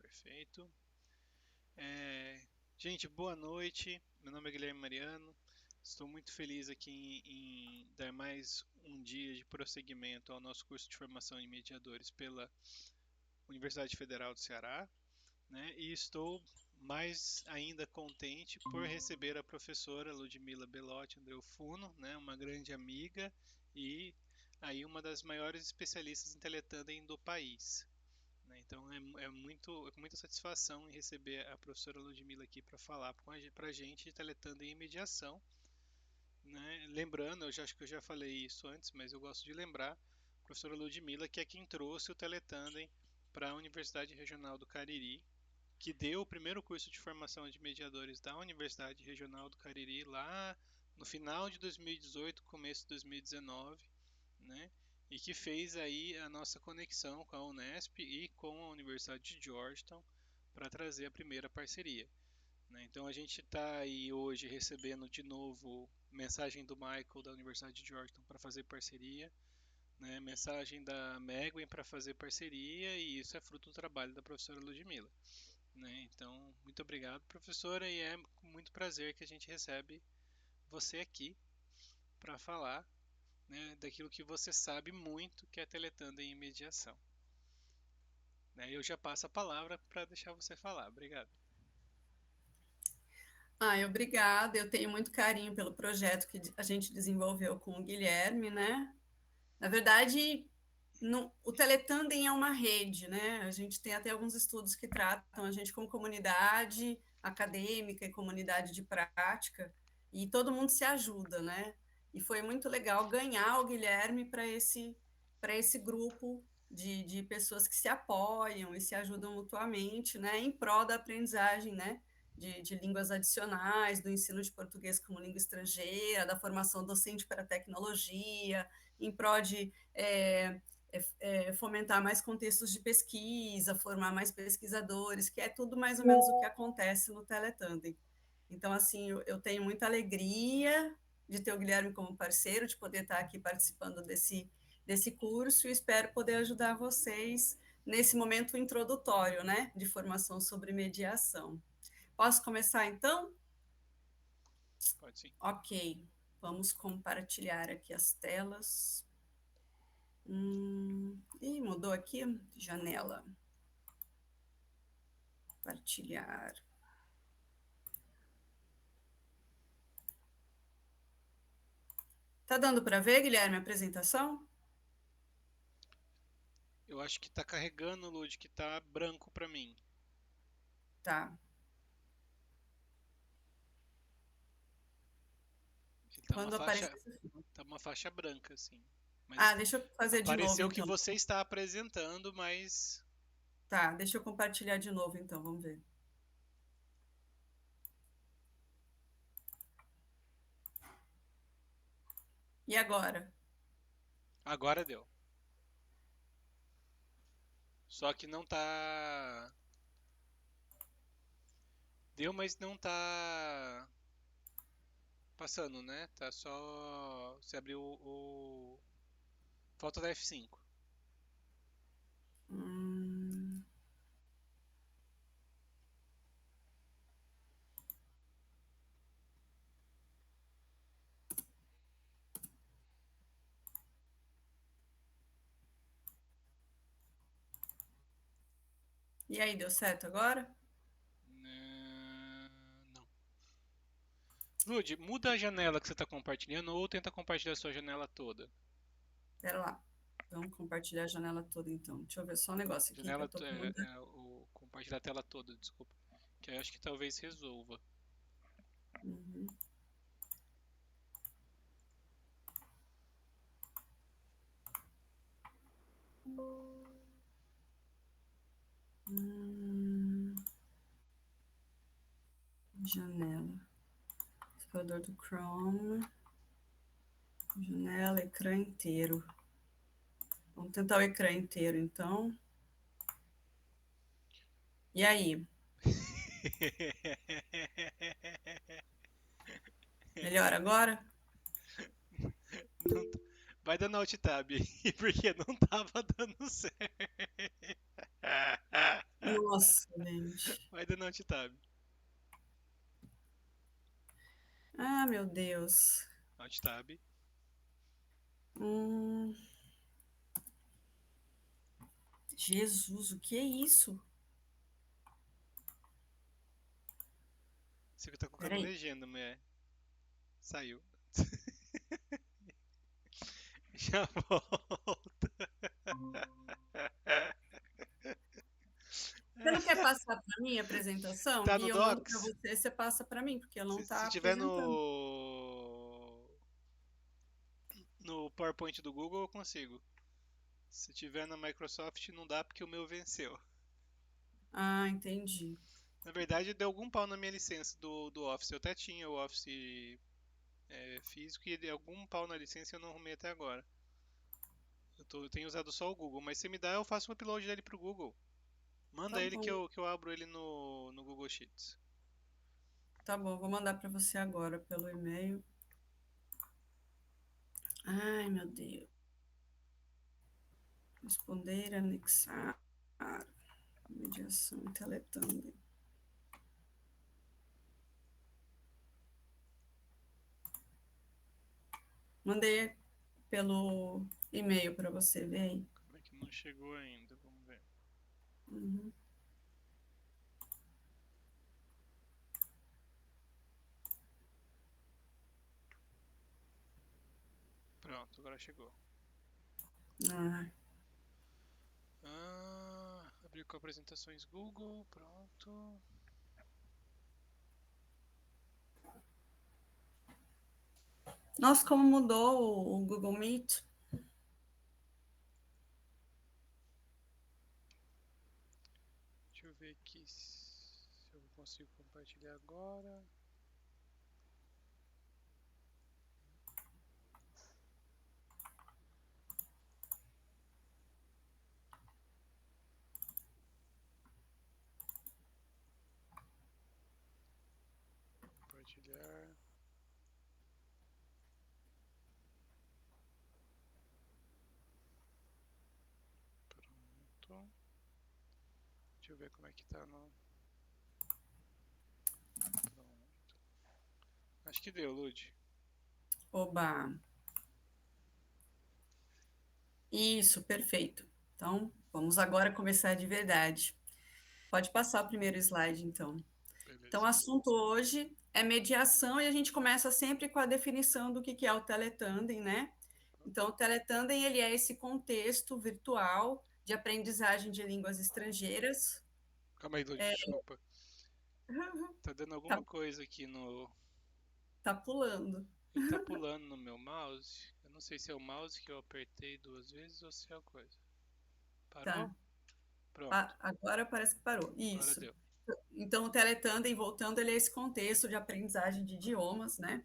Perfeito. É, Gente, boa noite. Meu nome é Guilherme Mariano. Estou muito feliz aqui em dar mais um dia de prosseguimento ao nosso curso de formação em mediadores pela Universidade Federal do Ceará, né? E estou mais ainda contente por receber a professora Ludmila Belotti Andreofuno, né? Uma grande amiga e aí uma das maiores especialistas em teletandem do país. Né? Então é com muita satisfação em receber a professora Ludmila aqui para falar para a gente de teletandem e mediação. Né? Lembrando, acho que eu já falei isso antes, mas eu gosto de lembrar, a professora Ludmila, que é quem trouxe o teletandem para a Universidade Regional do Cariri, que deu o primeiro curso de formação de mediadores da Universidade Regional do Cariri lá no final de 2018, começo de 2019, né? E que fez aí a nossa conexão com a Unesp e com a Universidade de Georgetown para trazer a primeira parceria. Né? Então a gente está aí hoje recebendo de novo mensagem do Michael da Universidade de Georgetown para fazer parceria, né? Mensagem da Megwin para fazer parceria e isso é fruto do trabalho da professora Ludmila. Né? Então, muito obrigado, professora, e é com muito prazer que a gente recebe você aqui para falar, né, daquilo que você sabe muito, que é teletandem e mediação. Né? Eu já passo a palavra para deixar você falar. Obrigado. Obrigada. Eu tenho muito carinho pelo projeto que a gente desenvolveu com o Guilherme, né? Na verdade, o Teletandem é uma rede, né? A gente tem até alguns estudos que tratam a gente como comunidade acadêmica e comunidade de prática, e todo mundo se ajuda, né? E foi muito legal ganhar o Guilherme para esse grupo de pessoas que se apoiam e se ajudam mutuamente, né? Em prol da aprendizagem, né? De línguas adicionais, do ensino de português como língua estrangeira, da formação docente para a tecnologia, em prol de fomentar mais contextos de pesquisa, formar mais pesquisadores, que é tudo mais ou menos o que acontece no Teletandem. Então, assim, eu tenho muita alegria de ter o Guilherme como parceiro, de poder estar aqui participando desse curso e espero poder ajudar vocês nesse momento introdutório, né, de formação sobre mediação. Posso começar, então? Pode sim. Ok, vamos compartilhar aqui as telas. Mudou aqui, janela. Compartilhar. Tá dando para ver, Guilherme, a apresentação? Eu acho que está carregando, Lud, que está branco para mim. Tá. Ele Quando aparecer. tá uma faixa branca, assim. Mas Deixa eu fazer de novo, apareceu que então. você está apresentando, mas Tá, deixa eu compartilhar de novo, então, vamos ver. E agora? agora deu. Só que não tá. Deu, mas não tá passando, né? Tá só. Você abriu o. Falta da F5. Hum, E aí, deu certo agora? Não. Lud, muda a janela que você está compartilhando ou tenta compartilhar a sua janela toda. Pera lá. Vamos compartilhar a janela toda, então. Deixa eu ver só um negócio aqui que eu Janela. tô com muita. Compartilhar a tela toda, desculpa. Que eu acho que talvez resolva. Uhum. Hum, Janela. Explorador do Chrome. Janela, ecrã inteiro. Vamos tentar o ecrã inteiro, então. E aí? Melhor agora? Não tá- Vai dando alt tab aí, porque não tava dando certo. Nossa, gente. Vai dando alt tab. Ah, meu Deus. Alt tab. Hum, Jesus, o que é isso? Você que tá colocando Peraí. legenda, mulher. Saiu. Já volto. Você não quer passar para mim a apresentação? Tá E no eu mando para Docs? você, você passa para mim, porque eu não Se tá tiver apresentando. no PowerPoint do Google, eu consigo. Se tiver na Microsoft, não dá porque o meu venceu. Ah, entendi. Na verdade, deu algum pau na minha licença do Office. Eu até tinha o Office físico e deu algum pau na licença e eu não arrumei até agora. Eu tenho usado só o Google, mas se me dá, eu faço o upload dele pro Google. Tá Manda ele que bom, eu abro ele no Google Sheets. tá bom. Vou mandar para você agora pelo e-mail. Ai, meu Deus. Responder, anexar, mediação, teletâmbio. Mandei pelo e-mail para você ver aí. Como é que não chegou ainda? Vamos ver. Uhum. Pronto, agora chegou. Ah, Abrir com apresentações Google, pronto. nossa, como mudou o Google Meet. Deixa eu ver aqui se eu consigo compartilhar agora. Compartilhar. Pronto. Deixa eu ver como é que tá no. Pronto. Acho que deu, Lud. Oba! Isso, perfeito. Então, vamos agora começar de verdade. Pode passar o primeiro slide, então. Então, o Beleza. assunto hoje é mediação e a gente começa sempre com a definição do que é o teletandem, né? Então, o teletandem, ele é esse contexto virtual de aprendizagem de línguas estrangeiras. Calma aí, Lud, desculpa. Tá dando alguma Tá, coisa aqui no. tá pulando. Ele tá pulando no meu mouse. Eu não sei se é o mouse que eu apertei duas vezes ou se é a coisa. Tá. Parou? Pronto. Agora parece que parou. Agora Isso. deu. Então, o teletandem, voltando, ele é esse contexto de aprendizagem de idiomas, né?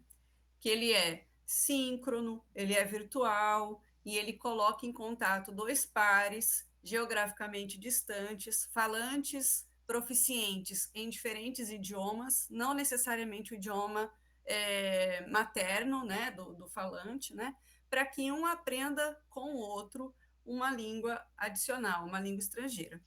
Que ele é síncrono, ele é virtual e ele coloca em contato dois pares geograficamente distantes, falantes proficientes em diferentes idiomas, não necessariamente o idioma materno, né, do falante, né, para que um aprenda com o outro uma língua adicional, uma língua estrangeira.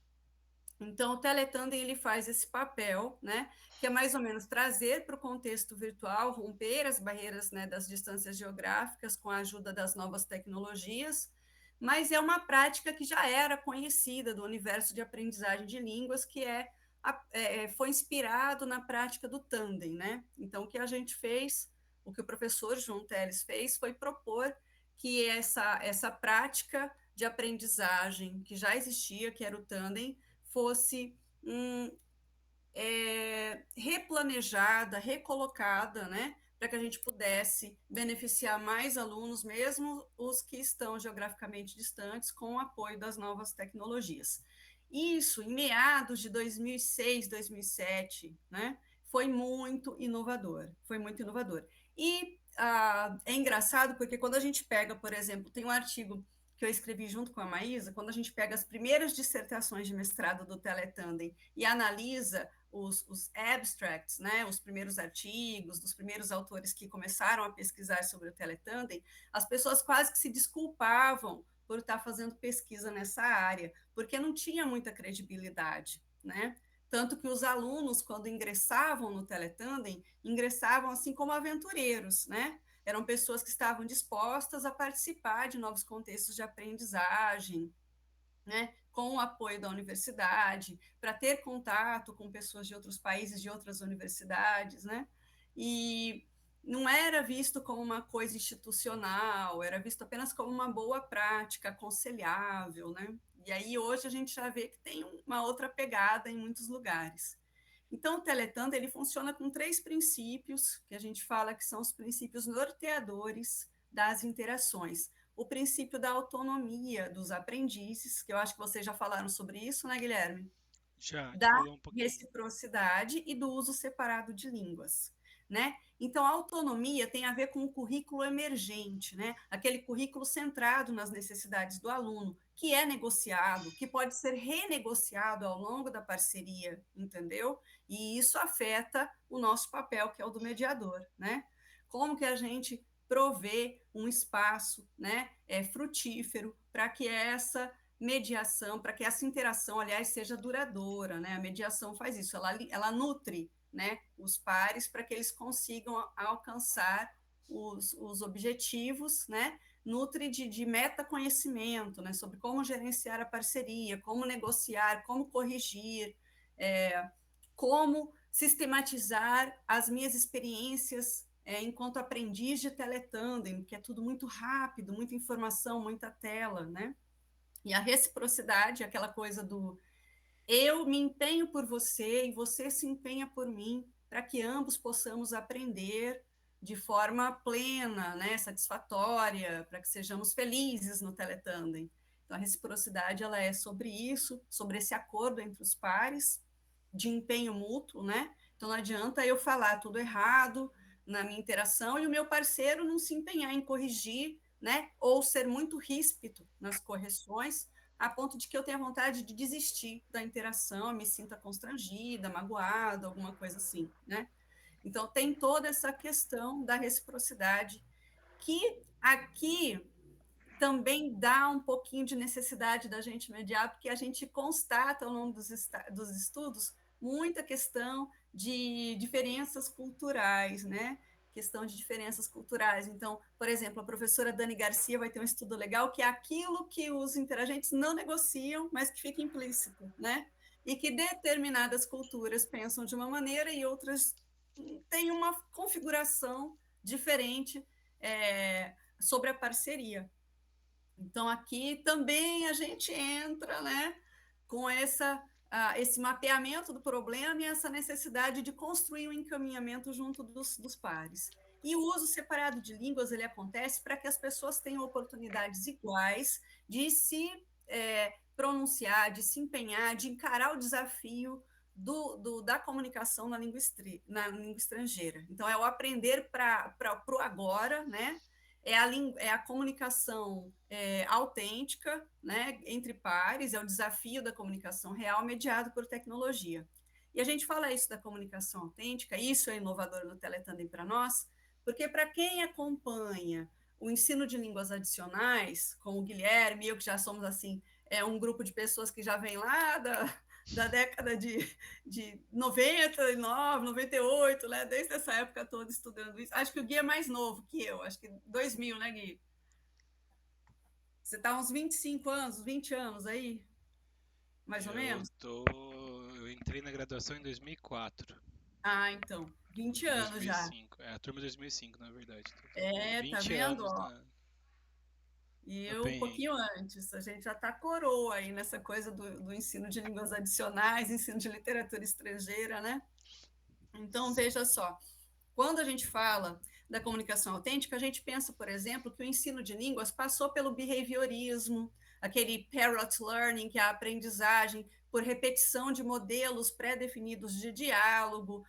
Então, o teletandem ele faz esse papel, né, que é mais ou menos trazer para o contexto virtual, romper as barreiras, né, das distâncias geográficas com a ajuda das novas tecnologias, mas é uma prática que já era conhecida do universo de aprendizagem de línguas, que foi inspirado na prática do tandem, né? Então, o que a gente fez, o que o professor João Teles fez, foi propor que essa prática de aprendizagem que já existia, que era o tandem, fosse replanejada, recolocada, né, para que a gente pudesse beneficiar mais alunos, mesmo os que estão geograficamente distantes, com o apoio das novas tecnologias. Isso, em meados de 2006, 2007, né, foi muito inovador, foi muito inovador. E é engraçado porque quando a gente pega, por exemplo, tem um artigo que eu escrevi junto com a Maísa, quando a gente pega as primeiras dissertações de mestrado do Teletandem e analisa os abstracts, né, os primeiros artigos, dos primeiros autores que começaram a pesquisar sobre o Teletandem, as pessoas quase que se desculpavam por estar fazendo pesquisa nessa área, porque não tinha muita credibilidade. né? Tanto que os alunos, quando ingressavam no Teletandem, ingressavam assim como aventureiros, né? Eram pessoas que estavam dispostas a participar de novos contextos de aprendizagem, né, com o apoio da universidade, para ter contato com pessoas de outros países, de outras universidades, né? E não era visto como uma coisa institucional, era visto apenas como uma boa prática, aconselhável, né? E aí hoje a gente já vê que tem uma outra pegada em muitos lugares. Então, o Teletanda ele funciona com 3 princípios, que a gente fala que são os princípios norteadores das interações. O princípio da autonomia dos aprendizes, que eu acho que vocês já falaram sobre isso, né, Guilherme? Já, a gente Da falou um pouquinho. reciprocidade e do uso separado de línguas, né? Então, a autonomia tem a ver com o currículo emergente, né? Aquele currículo centrado nas necessidades do aluno, que é negociado, que pode ser renegociado ao longo da parceria, entendeu? E isso afeta o nosso papel, que é o do mediador, né? Como que a gente provê um espaço, né, frutífero para que essa mediação, para que essa interação, aliás, seja duradoura, né? A mediação faz isso, ela nutre, né, os pares para que eles consigam alcançar os objetivos, né? Nutre de metaconhecimento, né? Sobre como gerenciar a parceria, como negociar, como corrigir, é, como sistematizar as minhas experiências enquanto aprendiz de teletandem, que é tudo muito rápido, muita informação, muita tela, né? E a reciprocidade, aquela coisa do eu me empenho por você e você se empenha por mim, para que ambos possamos aprender de forma plena, né, satisfatória, para que sejamos felizes no teletandem. Então, a reciprocidade ela é sobre isso, sobre esse acordo entre os pares, de empenho mútuo, né? Então, não adianta eu falar tudo errado na minha interação e o meu parceiro não se empenhar em corrigir, né? Ou ser muito ríspido nas correções, a ponto de que eu tenha vontade de desistir da interação, me sinta constrangida, magoada, alguma coisa assim, né? Então, tem toda essa questão da reciprocidade, que aqui também dá um pouquinho de necessidade da gente mediar, porque a gente constata ao longo dos estudos muita questão de diferenças culturais, né? Questão de diferenças culturais. Então, por exemplo, a professora Dani Garcia vai ter um estudo legal que é aquilo que os interagentes não negociam, mas que fica implícito, né? E que determinadas culturas pensam de uma maneira e outras têm uma configuração diferente sobre a parceria. Então, aqui também a gente entra, né, com esse mapeamento do problema e essa necessidade de construir um encaminhamento junto dos pares. E o uso separado de línguas ele acontece para que as pessoas tenham oportunidades iguais de se pronunciar, de se empenhar, de encarar o desafio da comunicação na língua estrangeira. Então, é o aprender para o agora, né? É a comunicação autêntica, né, entre pares, é o desafio da comunicação real mediado por tecnologia. E a gente fala isso da comunicação autêntica, isso é inovador no Teletandem para nós, porque para quem acompanha o ensino de línguas adicionais, como o Guilherme, eu que já somos assim, um grupo de pessoas que já vem lá da década de 99, 98, né? Desde essa época toda estudando isso. Acho que o Gui é mais novo que eu, acho que 2000, né, Gui? Você está uns 25 anos, 20 anos aí, mais ou Eu menos? tô. Eu entrei na graduação em 2004. Ah, então, 20 Em anos já. 2005. É a turma 2005, na verdade. Então, tô Tá 20 vendo? anos Ó, e no eu um pouquinho perrengue. antes, a gente já está coroa aí nessa coisa do ensino de línguas adicionais, ensino de literatura estrangeira, né? Então, veja só, quando a gente fala da comunicação autêntica, a gente pensa, por exemplo, que o ensino de línguas passou pelo behaviorismo, aquele parrot learning, que é a aprendizagem por repetição de modelos pré-definidos de diálogo,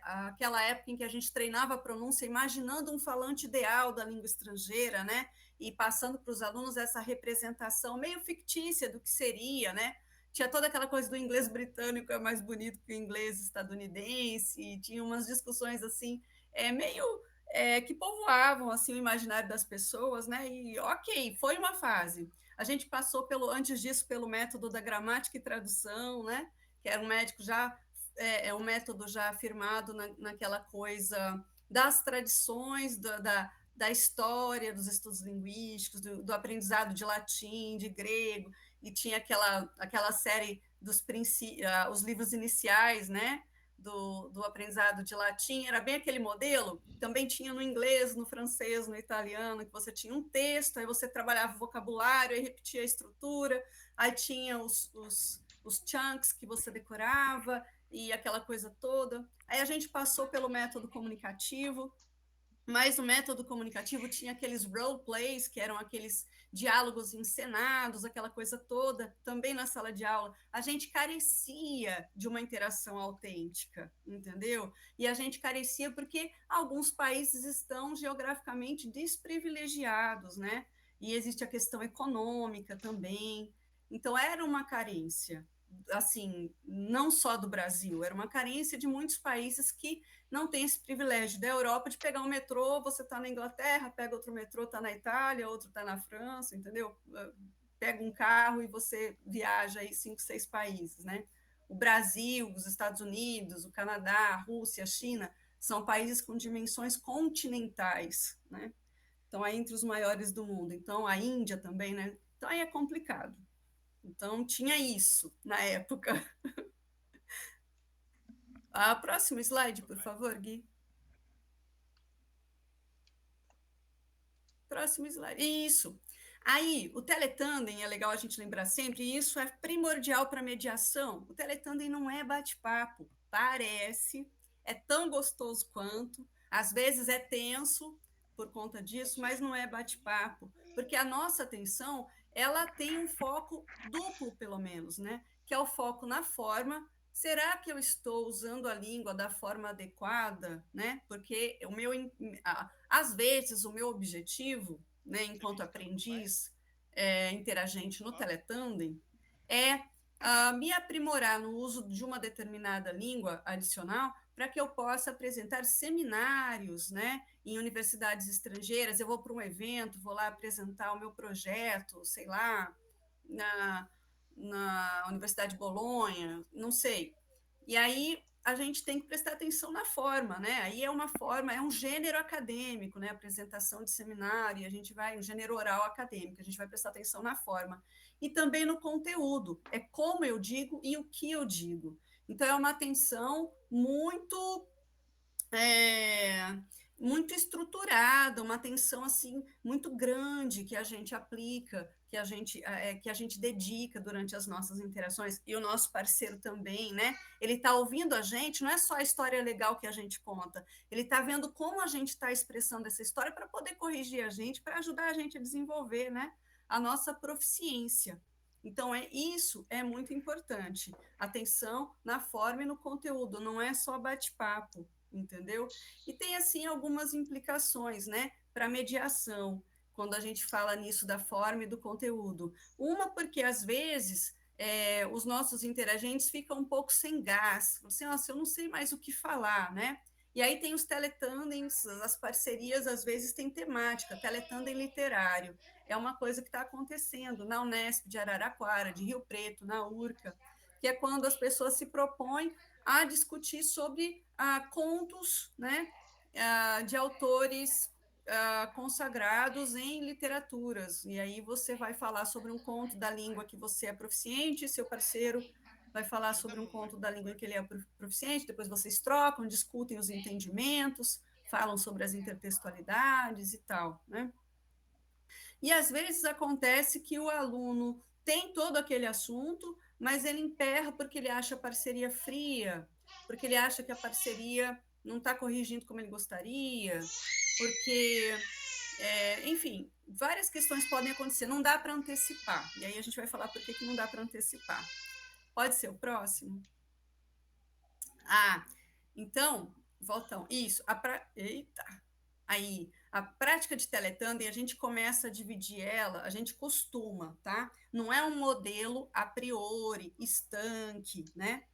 aquela época em que a gente treinava a pronúncia imaginando um falante ideal da língua estrangeira, né? E passando para os alunos essa representação meio fictícia do que seria, né? Tinha toda aquela coisa do inglês britânico é mais bonito que o inglês estadunidense, tinha umas discussões assim, meio que povoavam assim o imaginário das pessoas, né? E ok, foi uma fase. A gente passou antes disso pelo método da gramática e tradução, né? Que era um médico já um método já afirmado naquela coisa das tradições da história dos estudos linguísticos, do aprendizado de latim, de grego, e tinha aquela série os livros iniciais, né? Do aprendizado de latim, era bem aquele modelo. Também tinha no inglês, no francês, no italiano, que você tinha um texto, aí você trabalhava o vocabulário, aí repetia a estrutura, aí tinha os chunks que você decorava, e aquela coisa toda. Aí a gente passou pelo método comunicativo, mas o método comunicativo tinha aqueles role plays, que eram aqueles diálogos encenados, aquela coisa toda, também na sala de aula. A gente carecia de uma interação autêntica, entendeu? E a gente carecia porque alguns países estão geograficamente desprivilegiados, né? E existe a questão econômica também. Então, era uma carência, assim, não só do Brasil, era uma carência de muitos países que não tem esse privilégio da Europa de pegar um metrô, você está na Inglaterra, pega outro metrô, está na Itália, outro está na França, entendeu? Pega um carro e você viaja aí 5, 6 países, né? O Brasil, os Estados Unidos, o Canadá, a Rússia, a China, são países com dimensões continentais, né? Então, é entre os maiores do mundo. Então, a Índia também, né? Então, aí é complicado. Então, tinha isso na época. A próximo slide, por favor, Gui. Próximo slide. Isso. Aí, o teletandem, é legal a gente lembrar sempre, e isso é primordial para mediação. O teletandem não é bate-papo, parece, é tão gostoso quanto, às vezes é tenso por conta disso, mas não é bate-papo, porque a nossa atenção, ela tem um foco duplo, pelo menos, né? Que é o foco na forma. Será que eu estou usando a língua da forma adequada, né? Porque às vezes o meu objetivo, né, enquanto aprendiz interagente no teletandem, é me aprimorar no uso de uma determinada língua adicional para que eu possa apresentar seminários, né, em universidades estrangeiras. Eu vou para um evento, vou lá apresentar o meu projeto, sei lá, na Universidade de Bolonha, não sei. E aí a gente tem que prestar atenção na forma, né? Aí é uma forma, é um gênero acadêmico, né? Apresentação de seminário, a gente vai, um gênero oral acadêmico, a gente vai prestar atenção na forma. E também no conteúdo, é como eu digo e o que eu digo. Então, é uma atenção muito estruturada, uma atenção assim muito grande que a gente aplica, que a gente dedica durante as nossas interações, e o nosso parceiro também, né? Ele está ouvindo a gente, não é só a história legal que a gente conta, ele está vendo como a gente está expressando essa história para poder corrigir a gente, para ajudar a gente a desenvolver, né, a nossa proficiência. Então, isso é muito importante. Atenção na forma e no conteúdo, não é só bate-papo, entendeu? E tem, assim, algumas implicações, né, para mediação, quando a gente fala nisso da forma e do conteúdo. Uma, porque, às vezes, os nossos interagentes ficam um pouco sem gás. Assim, nossa, eu não sei mais o que falar, né? E aí tem os teletandens, as parcerias, às vezes, têm temática, teletandem literário. É uma coisa que está acontecendo na Unesp de Araraquara, de Rio Preto, na URCA, que é quando as pessoas se propõem a discutir sobre contos, né, de autores consagrados em literaturas. E aí você vai falar sobre um conto da língua que você é proficiente, seu parceiro vai falar sobre um conto da língua que ele é proficiente, depois vocês trocam, discutem os entendimentos, falam sobre as intertextualidades e tal, né? E às vezes acontece que o aluno tem todo aquele assunto, mas ele emperra porque ele acha a parceria fria, porque ele acha que a parceria não está corrigindo como ele gostaria, porque, enfim, várias questões podem acontecer, não dá para antecipar. E aí a gente vai falar por que não dá para antecipar. Pode ser o próximo? Então, voltam. Isso, eita! Aí, a prática de teletandem, a gente começa a dividir ela, a gente costuma, tá? Não é um modelo a priori, estanque, né?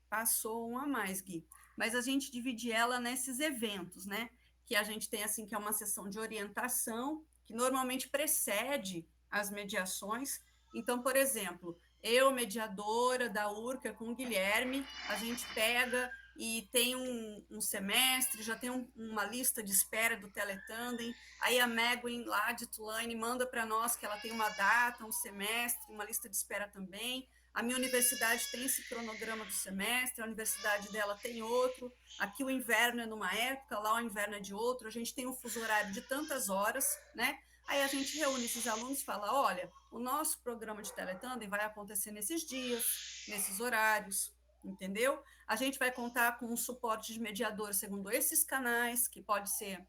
Passou um a mais, Gui. Mas a gente divide ela nesses eventos, né? Que a gente tem, assim, que é uma sessão de orientação, que normalmente precede as mediações. Então, por exemplo, eu, mediadora da URCA com o Guilherme, a gente pega e tem um semestre, já tem uma lista de espera do Teletandem, aí a Meguin lá de Tulane manda para nós que ela tem uma data, um semestre, uma lista de espera também. A minha universidade tem esse cronograma do semestre, a universidade dela tem outro, aqui o inverno é numa época, lá o inverno é de outro, a gente tem um fuso horário de tantas horas, né? Aí a gente reúne esses alunos e fala, olha, o nosso programa de Teletandem vai acontecer nesses dias, nesses horários, entendeu? A gente vai contar com um suporte de mediador segundo esses canais, que pode ser,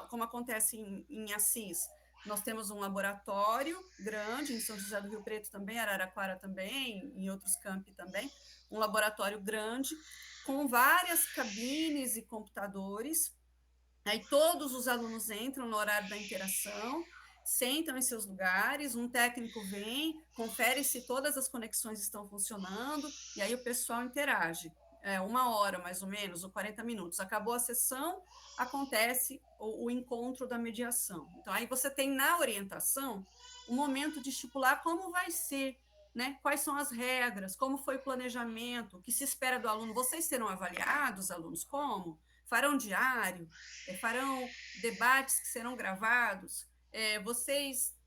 como acontece em Assis, nós temos um laboratório grande, em São José do Rio Preto também, Araraquara também, em outros campi também, um laboratório grande, com várias cabines e computadores. Aí todos os alunos entram no horário da interação, sentam em seus lugares, um técnico vem, confere se todas as conexões estão funcionando, e aí o pessoal interage. 1 hora, mais ou menos, ou 40 minutos. Acabou a sessão, acontece o encontro da mediação. Então, aí você tem na orientação o momento de estipular como vai ser, né? Quais são as regras, como foi o planejamento, o que se espera do aluno. Vocês serão avaliados, alunos, como? Farão diário? Farão debates que serão gravados? Vocês...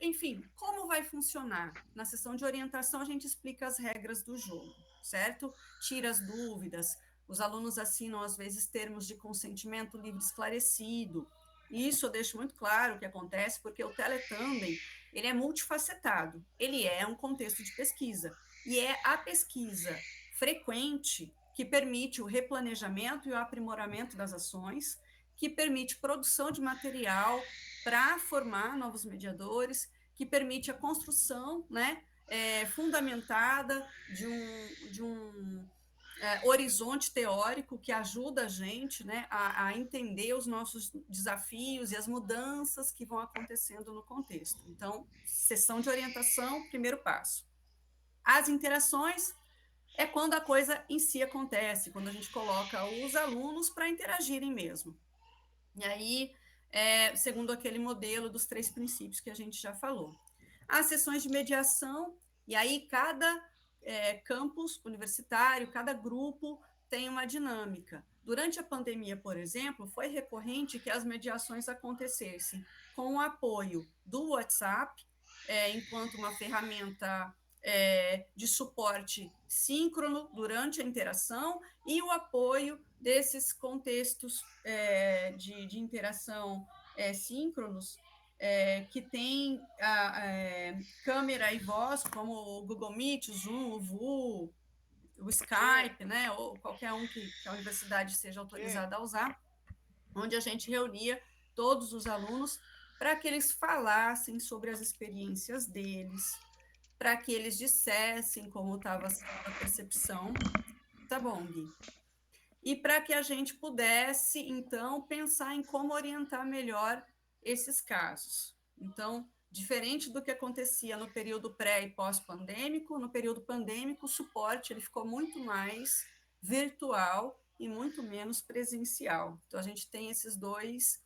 enfim, como vai funcionar? Na sessão de orientação, a gente explica as regras do jogo, certo? Tira as dúvidas, os alunos assinam, às vezes, termos de consentimento livre esclarecido. Isso eu deixo muito claro o que acontece, porque o Teletandem, ele é multifacetado, ele é um contexto de pesquisa, e é a pesquisa frequente que permite o replanejamento e o aprimoramento das ações, que permite produção de material para formar novos mediadores, que permite a construção, né, fundamentada de um horizonte teórico que ajuda a gente, né, a entender os nossos desafios e as mudanças que vão acontecendo no contexto. Então, sessão de orientação, primeiro passo. As interações é quando a coisa em si acontece, quando a gente coloca os alunos para interagirem mesmo. E aí, segundo aquele modelo dos 3 princípios que a gente já falou. As sessões de mediação, e aí cada campus universitário, cada grupo tem uma dinâmica. Durante a pandemia, por exemplo, foi recorrente que as mediações acontecessem com o apoio do WhatsApp, enquanto uma ferramenta de suporte síncrono durante a interação, e o apoio desses contextos de interação síncronos, que tem câmera e voz, como o Google Meet, o Zoom, o VU, o Skype, né, ou qualquer um que a universidade seja autorizada a usar, onde a gente reunia todos os alunos para que eles falassem sobre as experiências deles, para que eles dissessem como estava a percepção. Tá bom, Gui. E para que a gente pudesse, então, pensar em como orientar melhor esses casos. Então, diferente do que acontecia no período pré- e pós-pandêmico, no período pandêmico, o suporte ele ficou muito mais virtual e muito menos presencial. Então, a gente tem esses dois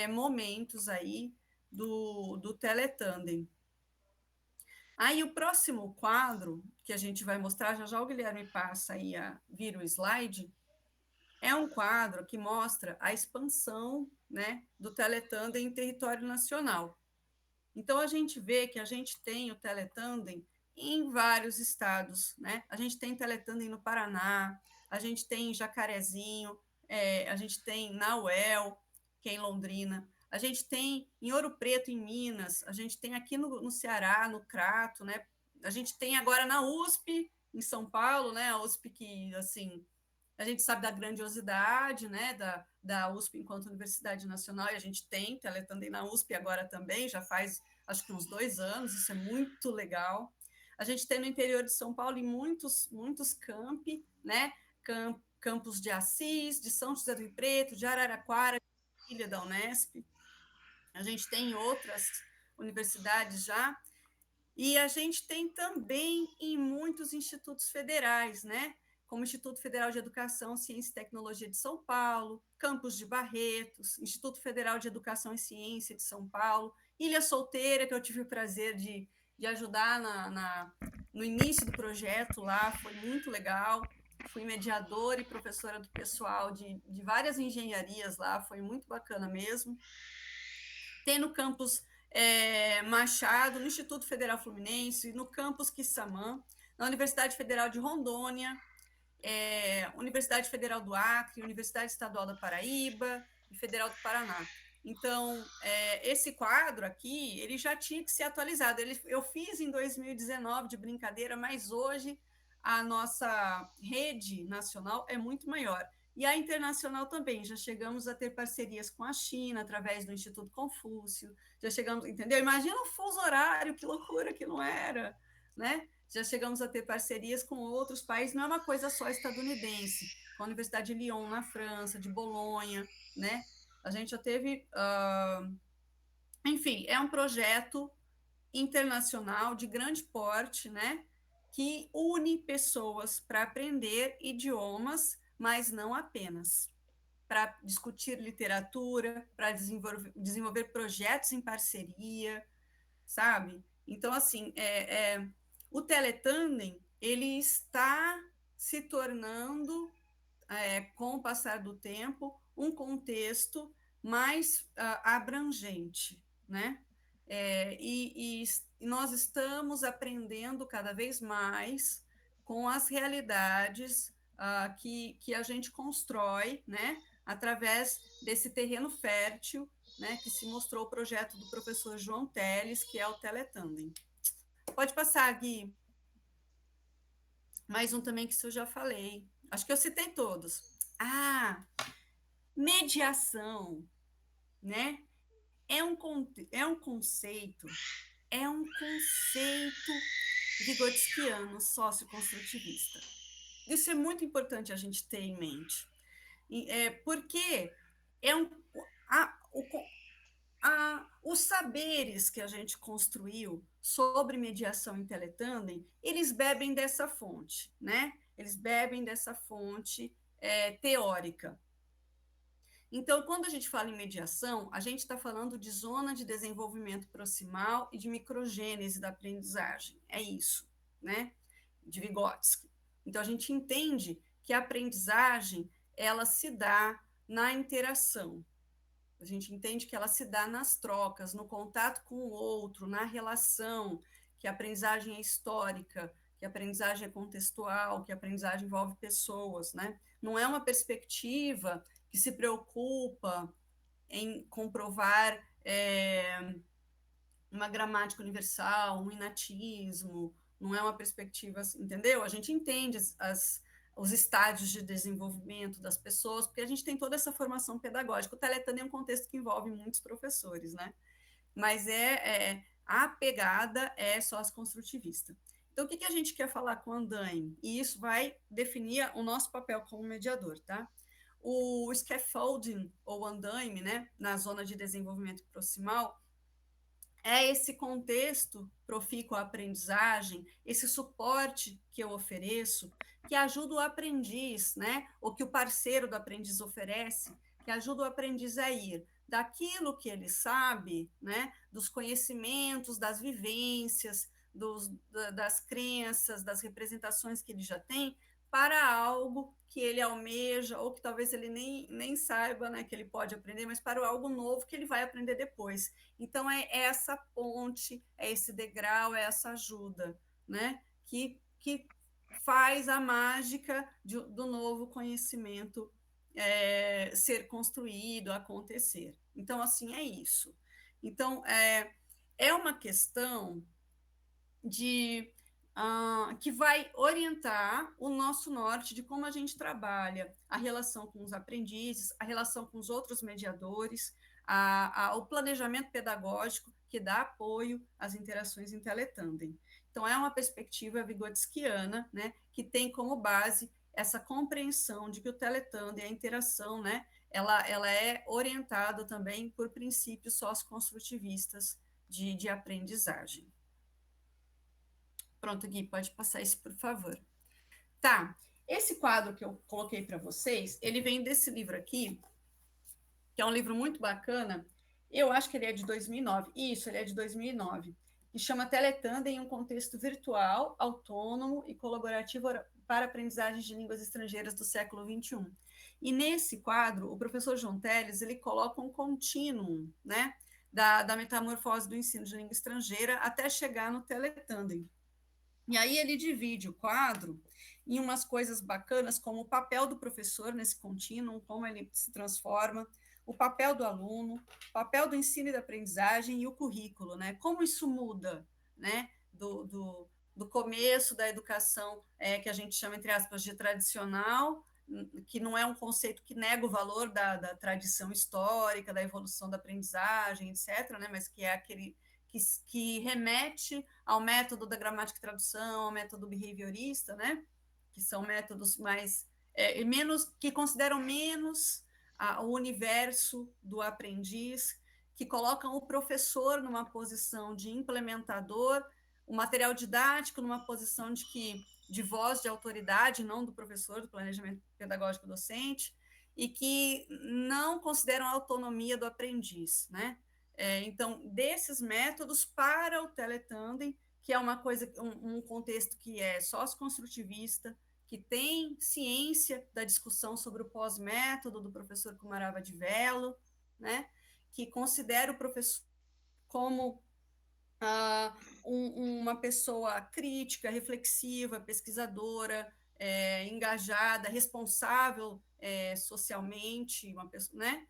momentos aí do Teletandem. Aí o próximo quadro que a gente vai mostrar, já já o Guilherme passa aí vira o slide, é um quadro que mostra a expansão, né, do Teletandem em território nacional. Então, a gente vê que a gente tem o Teletandem em vários estados, né? A gente tem Teletandem no Paraná, a gente tem em Jacarezinho, a gente tem na UEL, que é em Londrina, a gente tem em Ouro Preto, em Minas, a gente tem aqui no Ceará, no Crato, né? A gente tem agora na USP, em São Paulo, né? A USP que, assim, a gente sabe da grandiosidade, né, da USP enquanto Universidade Nacional, e a gente tem Teletandem na USP agora também, já faz acho que uns 2 anos, isso é muito legal. A gente tem no interior de São Paulo em muitos campi, né, campos de Assis, de São José do Rio Preto, de Araraquara, de Ilha da Unesp. A gente tem outras universidades já, e a gente tem também em muitos institutos federais, né? Como o Instituto Federal de Educação, Ciência e Tecnologia de São Paulo, Campus de Barretos, Instituto Federal de Educação e Ciência de São Paulo, Ilha Solteira, que eu tive o prazer de ajudar no início do projeto lá, foi muito legal. Fui mediadora e professora do pessoal de várias engenharias lá, foi muito bacana mesmo. Tem no campus Machado, no Instituto Federal Fluminense, no campus Quissamã, na Universidade Federal de Rondônia, Universidade Federal do Acre, Universidade Estadual da Paraíba e Federal do Paraná. Então, esse quadro aqui, ele já tinha que ser atualizado. Eu fiz em 2019 de brincadeira, mas hoje a nossa rede nacional é muito maior. E a internacional também, já chegamos a ter parcerias com a China, através do Instituto Confúcio, já chegamos, entendeu? Imagina o fuso horário, que loucura que não era, né? Já chegamos a ter parcerias com outros países, não é uma coisa só estadunidense, com a Universidade de Lyon, na França, de Bolonha, né? A gente já teve... enfim, é um projeto internacional de grande porte, né? Que une pessoas para aprender idiomas, mas não apenas. Para discutir literatura, para desenvolver projetos em parceria, sabe? Então, assim, o Teletandem, ele está se tornando, com o passar do tempo, um contexto mais abrangente, né? E nós estamos aprendendo cada vez mais com as realidades que a gente constrói, né? Através desse terreno fértil, né, que se mostrou o projeto do professor João Teles, que é o Teletandem. Pode passar, Gui. Mais um também que isso eu já falei. Acho que eu citei todos. Mediação, né? É um conceito vigotskiano, socioconstrutivista. Isso é muito importante a gente ter em mente. Porque os saberes que a gente construiu sobre mediação em Teletandem, eles bebem dessa fonte, né? Eles bebem dessa fonte teórica. Então, quando a gente fala em mediação, a gente está falando de zona de desenvolvimento proximal e de microgênese da aprendizagem. É isso, né? De Vygotsky. Então, a gente entende que a aprendizagem, ela se dá na interação. A gente entende que ela se dá nas trocas, no contato com o outro, na relação, que a aprendizagem é histórica, que a aprendizagem é contextual, que a aprendizagem envolve pessoas, né? Não é uma perspectiva que se preocupa em comprovar uma gramática universal, um inatismo, não é uma perspectiva, entendeu? A gente entende os estágios de desenvolvimento das pessoas, porque a gente tem toda essa formação pedagógica. O Teletandem é um contexto que envolve muitos professores, né? Mas a pegada é socioconstrutivista. Então, o que a gente quer falar com o Andaime? E isso vai definir o nosso papel como mediador, tá? O scaffolding, ou andaime, né, na zona de desenvolvimento proximal, é esse contexto profícuo à aprendizagem, esse suporte que eu ofereço, que ajuda o aprendiz, né, ou que o parceiro do aprendiz oferece, que ajuda o aprendiz a ir daquilo que ele sabe, né, dos conhecimentos, das vivências, das crenças, das representações que ele já tem, para algo que ele almeja, ou que talvez ele nem saiba, né, que ele pode aprender, mas para algo novo que ele vai aprender depois. Então, é essa ponte, é esse degrau, é essa ajuda, né, que faz a mágica do novo conhecimento ser construído, acontecer. Então, assim, é isso. Então, é uma questão que vai orientar o nosso norte de como a gente trabalha a relação com os aprendizes, a relação com os outros mediadores, o planejamento pedagógico que dá apoio às interações em Teletandem. Então, é uma perspectiva vigotskiana, né, que tem como base essa compreensão de que o Teletandem, a interação, né, ela é orientada também por princípios socioconstrutivistas de aprendizagem. Pronto, Gui, pode passar isso, por favor. Tá, esse quadro que eu coloquei para vocês, ele vem desse livro aqui, que é um livro muito bacana. Eu acho que ele é de 2009. Isso, ele é de 2009. Que chama Teletandem em um contexto virtual, autônomo e colaborativo para aprendizagens de línguas estrangeiras do século XXI. E nesse quadro, o professor João Teles, ele coloca um contínuo, né, da metamorfose do ensino de língua estrangeira até chegar no Teletandem. E aí ele divide o quadro em umas coisas bacanas, como o papel do professor nesse contínuo, como ele se transforma, o papel do aluno, o papel do ensino e da aprendizagem e o currículo, né? Como isso muda, né? Do começo da educação, que a gente chama, entre aspas, de tradicional, que não é um conceito que nega o valor da tradição histórica, da evolução da aprendizagem, etc., né? Mas que é aquele que remete ao método da gramática e tradução, ao método behaviorista, né? Que são métodos mais menos, que consideram menos o universo do aprendiz, que colocam o professor numa posição de implementador, o material didático numa posição de voz de autoridade, não do professor, do planejamento pedagógico docente, e que não consideram a autonomia do aprendiz, né? Então, desses métodos para o teletandem, que é uma coisa, um contexto que é socioconstrutivista, que tem ciência da discussão sobre o pós-método do professor Kumarava de Vello, né? Que considera o professor como uma pessoa crítica, reflexiva, pesquisadora, engajada, responsável socialmente, uma pessoa, né?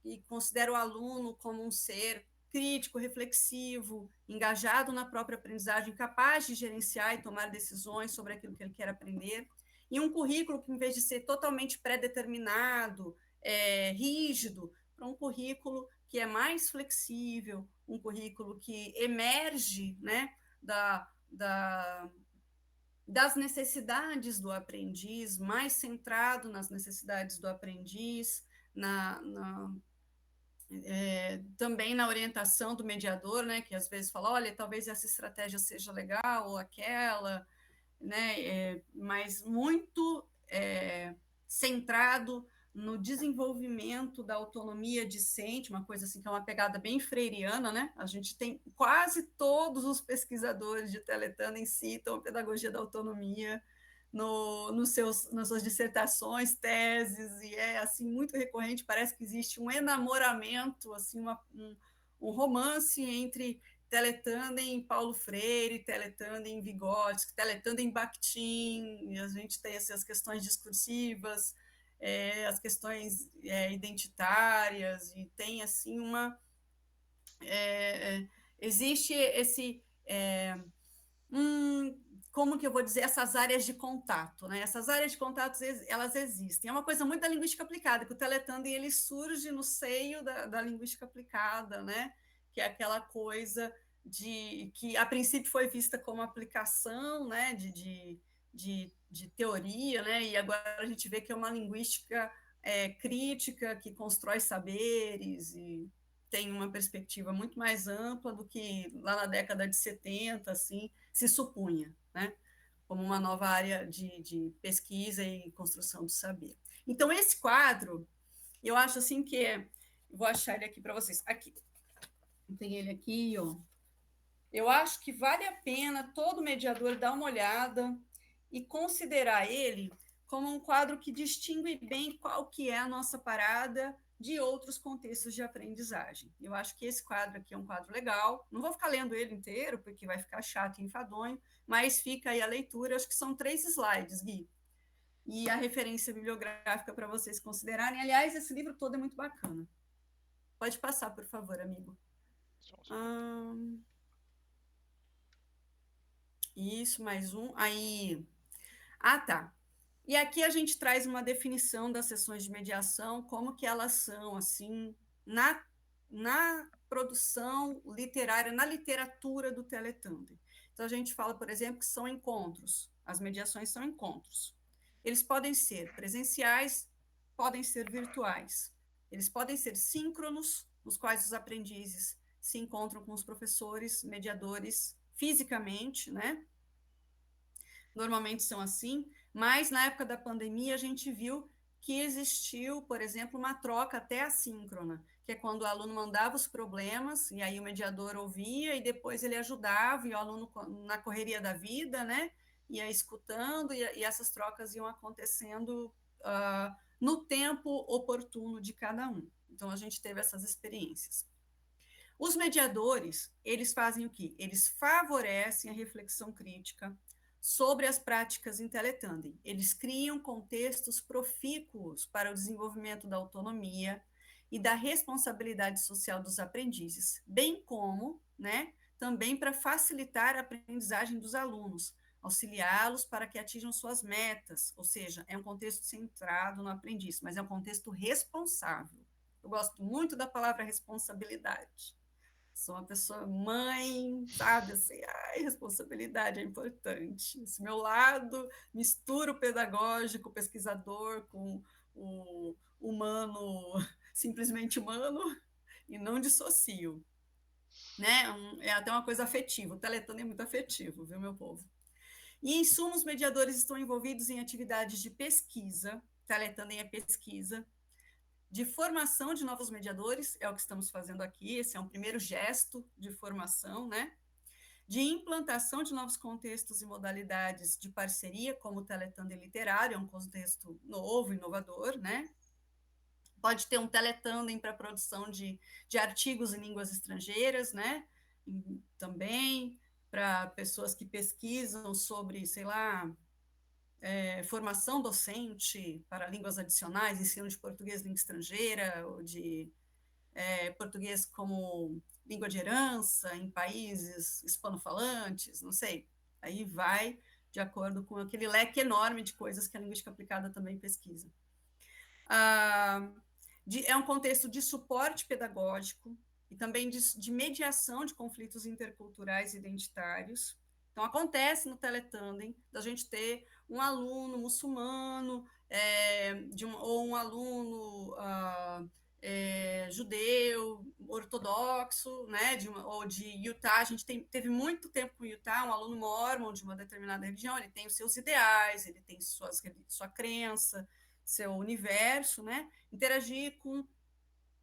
E considera o aluno como um ser crítico, reflexivo, engajado na própria aprendizagem, capaz de gerenciar e tomar decisões sobre aquilo que ele quer aprender, e um currículo que, em vez de ser totalmente pré-determinado, rígido, para um currículo que é mais flexível, um currículo que emerge, né, das necessidades do aprendiz, mais centrado nas necessidades do aprendiz, também na orientação do mediador, né, que às vezes fala, olha, talvez essa estratégia seja legal ou aquela, né, mas muito centrado no desenvolvimento da autonomia discente, uma coisa assim que é uma pegada bem freiriana, né? A gente tem quase todos os pesquisadores de Teletandem citam a pedagogia da autonomia nas suas dissertações, teses, e é assim muito recorrente, parece que existe um enamoramento, assim, um romance entre Teletandem em Paulo Freire, Teletandem em Vygotsky, Teletandem em Bakhtin, e a gente tem essas questões discursivas, as questões identitárias, e tem assim existe esse como que eu vou dizer, essas áreas de contato, né? Essas áreas de contato, elas existem. É uma coisa muito da linguística aplicada, que o Teletandem ele surge no seio da linguística aplicada, né? Que é aquela coisa que a princípio foi vista como aplicação, né? De teoria, né? E agora a gente vê que é uma linguística crítica, que constrói saberes e tem uma perspectiva muito mais ampla do que lá na década de 70, assim, se supunha, né? Como uma nova área de pesquisa e construção do saber. Então, esse quadro, eu acho assim que vou achar ele aqui para vocês. Aqui. Tem ele aqui, ó. Eu acho que vale a pena todo mediador dar uma olhada e considerar ele como um quadro que distingue bem qual que é a nossa parada de outros contextos de aprendizagem. Eu acho que esse quadro aqui é um quadro legal. Não vou ficar lendo ele inteiro, porque vai ficar chato e enfadonho, mas fica aí a leitura. Acho que são 3 slides, Gui. E a referência bibliográfica para vocês considerarem. Aliás, esse livro todo é muito bacana. Pode passar, por favor, amigo. Isso, mais um. Aí. Ah, tá. E aqui a gente traz uma definição das sessões de mediação, como que elas são, assim, na produção literária, na literatura do Teletandem. Então, a gente fala, por exemplo, que são encontros. As mediações são encontros. Eles podem ser presenciais, podem ser virtuais. Eles podem ser síncronos, nos quais os aprendizes se encontram com os professores, mediadores, fisicamente, né? Normalmente são assim, mas na época da pandemia a gente viu que existiu, por exemplo, uma troca até assíncrona, que é quando o aluno mandava os problemas, e aí o mediador ouvia, e depois ele ajudava, e o aluno, na correria da vida, né, ia escutando, e essas trocas iam acontecendo no tempo oportuno de cada um. Então, a gente teve essas experiências. Os mediadores, eles fazem o quê? Eles favorecem a reflexão crítica sobre as práticas em teletandem. Eles criam contextos profícuos para o desenvolvimento da autonomia e da responsabilidade social dos aprendizes, bem como, né, também para facilitar a aprendizagem dos alunos, auxiliá-los para que atinjam suas metas, ou seja, é um contexto centrado no aprendiz, mas é um contexto responsável. Eu gosto muito da palavra responsabilidade. Sou uma pessoa mãe, sabe, assim, ai, responsabilidade é importante. Esse meu lado, misturo o pedagógico, o pesquisador com o humano, simplesmente humano, e não dissocio, né? É até uma coisa afetiva, o teletando é muito afetivo, viu, meu povo? E, em suma, os mediadores estão envolvidos em atividades de pesquisa, teletandem é pesquisa, de formação de novos mediadores, é o que estamos fazendo aqui, esse é um primeiro gesto de formação, né? De implantação de novos contextos e modalidades de parceria, como o teletandem literário, é um contexto novo, inovador, né? Pode ter um teletandem para produção de artigos em línguas estrangeiras, né? E também para pessoas que pesquisam sobre, sei lá, formação docente para línguas adicionais, ensino de português língua estrangeira, ou de português como língua de herança em países hispanofalantes, não sei. Aí vai de acordo com aquele leque enorme de coisas que a linguística aplicada também pesquisa. É um contexto de suporte pedagógico e também de mediação de conflitos interculturais e identitários. Então, acontece no teletandem da gente ter um aluno muçulmano ou um aluno judeu, ortodoxo, né, ou de Utah. A gente teve muito tempo com Utah, um aluno mórmon de uma determinada religião, ele tem os seus ideais, ele tem sua crença, seu universo, né? Interagir com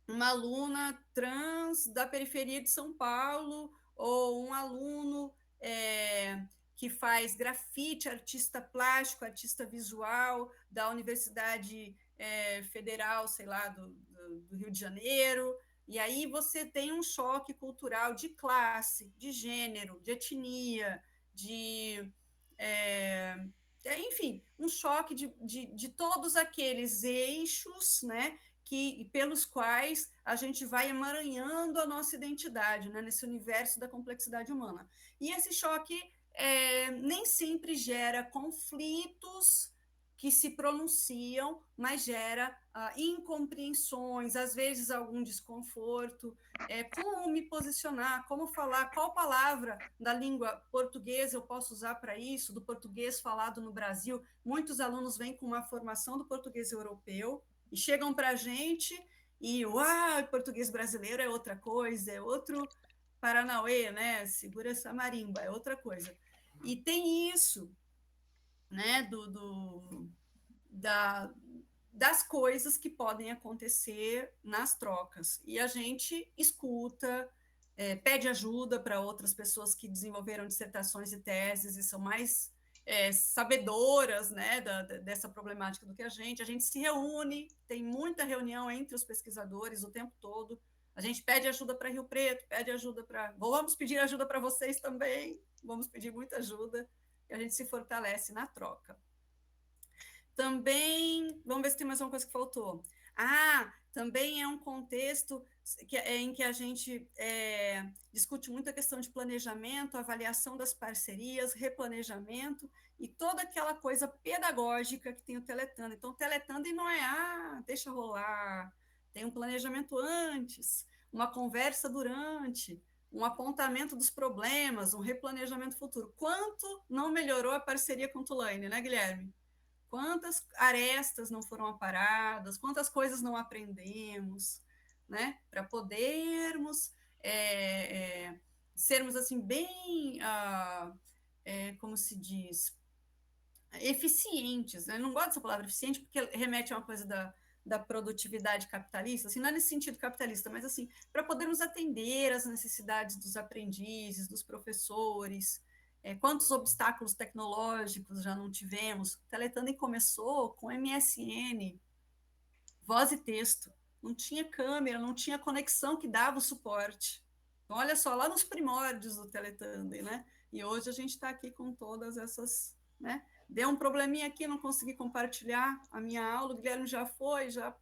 uma aluna trans da periferia de São Paulo ou um aluno que faz grafite, artista plástico, artista visual da Universidade Federal, sei lá, do Rio de Janeiro. E aí você tem um choque cultural de classe, de gênero, de etnia, enfim, um choque de todos aqueles eixos, né, pelos quais a gente vai emaranhando a nossa identidade, né, nesse universo da complexidade humana. E esse choque nem sempre gera conflitos que se pronunciam, mas gera incompreensões, às vezes algum desconforto. Como me posicionar, como falar, qual palavra da língua portuguesa eu posso usar para isso, do português falado no Brasil. Muitos alunos vêm com uma formação do português europeu e chegam para a gente e, uau, português brasileiro é outra coisa, é outro Paranauê, né? Segura essa marimba, é outra coisa. E tem isso, né, das coisas que podem acontecer nas trocas. E a gente escuta, pede ajuda para outras pessoas que desenvolveram dissertações e teses e são mais sabedoras, né, dessa problemática do que a gente se reúne, tem muita reunião entre os pesquisadores o tempo todo, a gente pede ajuda para Rio Preto, pede ajuda para... Vamos pedir ajuda para vocês também, vamos pedir muita ajuda, e a gente se fortalece na troca. Também, vamos ver se tem mais uma coisa que faltou. Também é um contexto em que a gente discute muito a questão de planejamento, avaliação das parcerias, replanejamento e toda aquela coisa pedagógica que tem o teletandem. Então, o teletandem não deixa rolar, tem um planejamento antes, uma conversa durante, um apontamento dos problemas, um replanejamento futuro. Quanto não melhorou a parceria com o Tulane, né, Guilherme? Quantas arestas não foram aparadas, quantas coisas não aprendemos, né? Para podermos sermos assim bem, como se diz, eficientes. Né? Eu não gosto dessa palavra eficiente porque remete a uma coisa da produtividade capitalista, assim, não é nesse sentido capitalista, mas assim, para podermos atender às necessidades dos aprendizes, dos professores, quantos obstáculos tecnológicos já não tivemos. O Teletandem começou com MSN, voz e texto, não tinha câmera, não tinha conexão que dava o suporte. Então, olha só, lá nos primórdios do Teletandem, né? E hoje a gente está aqui com todas essas, né? Deu um probleminha aqui, não consegui compartilhar a minha aula, o Guilherme já foi, já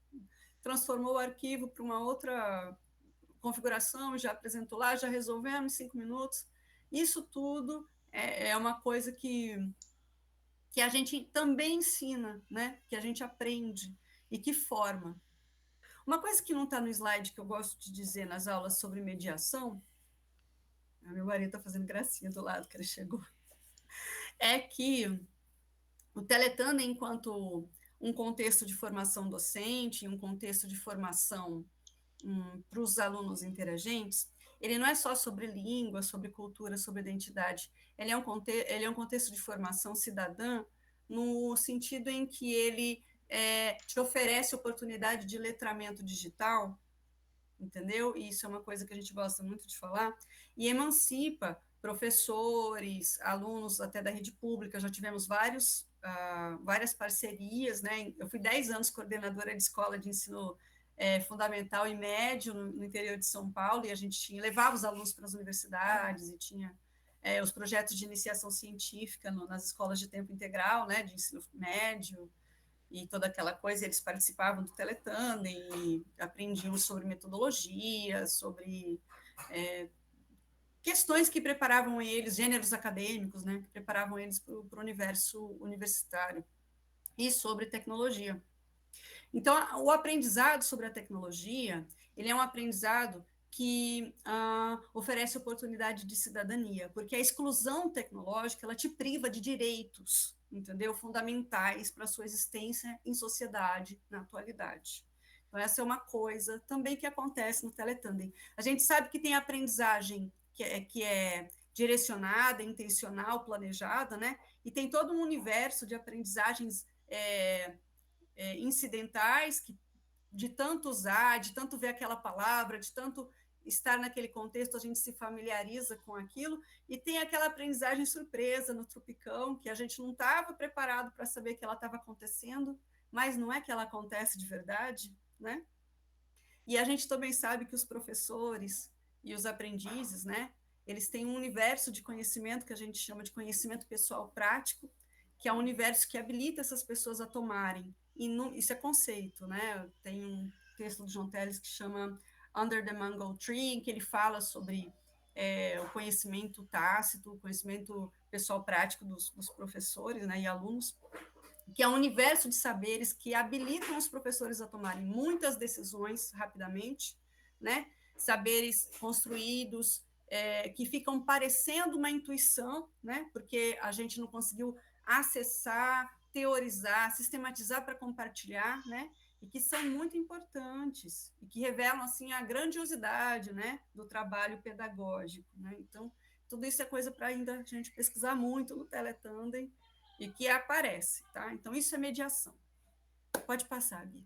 transformou o arquivo para uma outra configuração, já apresentou lá, já resolvemos em 5 minutos. Isso tudo é uma coisa que a gente também ensina, né? Que a gente aprende e que forma. Uma coisa que não está no slide que eu gosto de dizer nas aulas sobre mediação, meu marido está fazendo gracinha do lado que ele chegou, é que o Teletandem, enquanto um contexto de formação docente, um contexto de formação para os alunos interagentes, ele não é só sobre língua, sobre cultura, sobre identidade, ele é um contexto de formação cidadã no sentido em que ele te oferece oportunidade de letramento digital, entendeu? E isso é uma coisa que a gente gosta muito de falar, e emancipa professores, alunos até da rede pública, já tivemos várias parcerias, né? Eu fui 10 anos coordenadora de escola de ensino fundamental e médio no interior de São Paulo, e a gente levava os alunos para as universidades e tinha os projetos de iniciação científica nas escolas de tempo integral, né, de ensino médio, e toda aquela coisa, eles participavam do Teletandem e aprendiam sobre metodologia, sobre questões que preparavam eles, gêneros acadêmicos, né, que preparavam eles para o universo universitário, e sobre tecnologia. Então, o aprendizado sobre a tecnologia, ele é um aprendizado que oferece oportunidade de cidadania, porque a exclusão tecnológica, ela te priva de direitos, entendeu? Fundamentais para a sua existência em sociedade na atualidade. Então, essa é uma coisa também que acontece no Teletandem. A gente sabe que tem aprendizagem que é direcionada, intencional, planejada, né? E tem todo um universo de aprendizagens incidentais, que de tanto usar, de tanto ver aquela palavra, de tanto estar naquele contexto, a gente se familiariza com aquilo, e tem aquela aprendizagem surpresa no tropicão, que a gente não estava preparado para saber que ela estava acontecendo, mas não é que ela acontece de verdade, né? E a gente também sabe que os professores e os aprendizes, né, eles têm um universo de conhecimento que a gente chama de conhecimento pessoal prático, que é um universo que habilita essas pessoas a tomarem. E não, isso é conceito, né? Tem um texto do John Teles que chama Under the Mango Tree, em que ele fala sobre o conhecimento tácito, o conhecimento pessoal prático dos professores, né, e alunos, que é um universo de saberes que habilitam os professores a tomarem muitas decisões rapidamente, né? Saberes construídos que ficam parecendo uma intuição, né? Porque a gente não conseguiu acessar, teorizar, sistematizar para compartilhar, né? E que são muito importantes e que revelam assim a grandiosidade, né, do trabalho pedagógico, né? Então, tudo isso é coisa para ainda a gente pesquisar muito no Teletandem e que aparece, tá? Então, isso é mediação. Pode passar, Gui.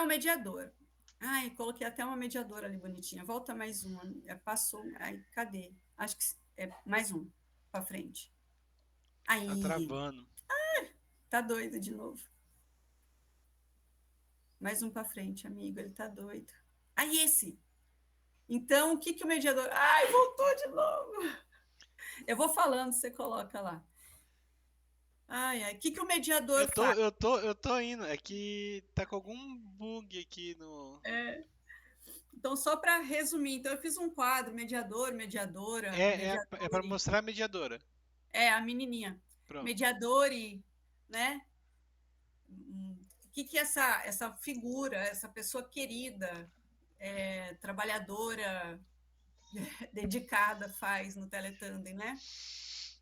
O mediador. Ai, coloquei até uma mediadora ali bonitinha. Volta mais uma. Passou. Ai, cadê? Acho que é mais um para frente. Aí. Tá travando. Tá doido de novo. Mais um para frente, amigo. Ele tá doido. Aí, esse. Então, o que o mediador... Ai, voltou de novo. Eu vou falando, você coloca lá. O que o mediador faz? Eu tô indo. É que tá com algum bug aqui no. Então, só para resumir, então eu fiz um quadro, mediador, mediadora, É para mediador, mostrar a mediadora. a menininha, Pronto. mediador, né? O que essa figura, essa pessoa querida, trabalhadora, dedicada faz no Teletandem, né?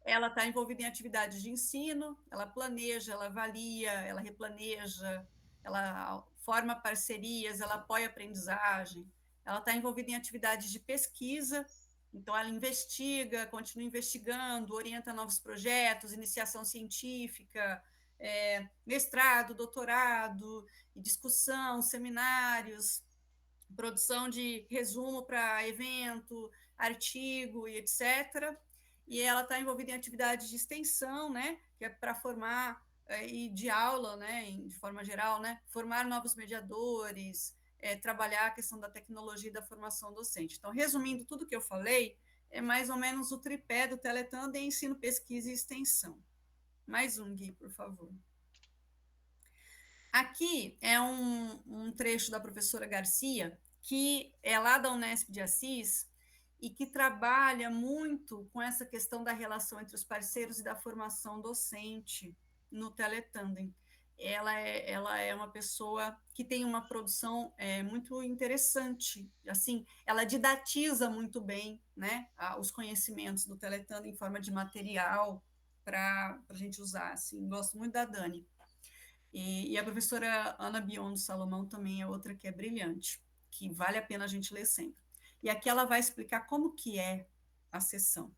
Ela está envolvida em atividades de ensino, ela planeja, ela avalia, ela replaneja, ela forma parcerias, ela apoia a aprendizagem, ela está envolvida em atividades de pesquisa, então ela investiga, continua investigando, orienta novos projetos, iniciação científica, mestrado, doutorado, discussão, seminários, produção de resumo para evento, artigo e etc. E ela está envolvida em atividades de extensão, né, que é para formar e de aula, né, de forma geral, né, formar novos mediadores, trabalhar a questão da tecnologia e da formação docente. Então, resumindo tudo que eu falei, é mais ou menos o tripé do Teletandem: ensino, pesquisa e extensão. Mais um, Gui, por favor. Aqui é um trecho da professora Garcia, que é lá da Unesp de Assis, e que trabalha muito com essa questão da relação entre os parceiros e da formação docente no Teletandem. Ela é uma pessoa que tem uma produção muito interessante, assim, ela didatiza muito bem, né, os conhecimentos do Teletandem em forma de material para a gente usar, assim, gosto muito da Dani. E a professora Ana Biondo Salomão também é outra que é brilhante, que vale a pena a gente ler sempre. E aqui ela vai explicar como que é a sessão.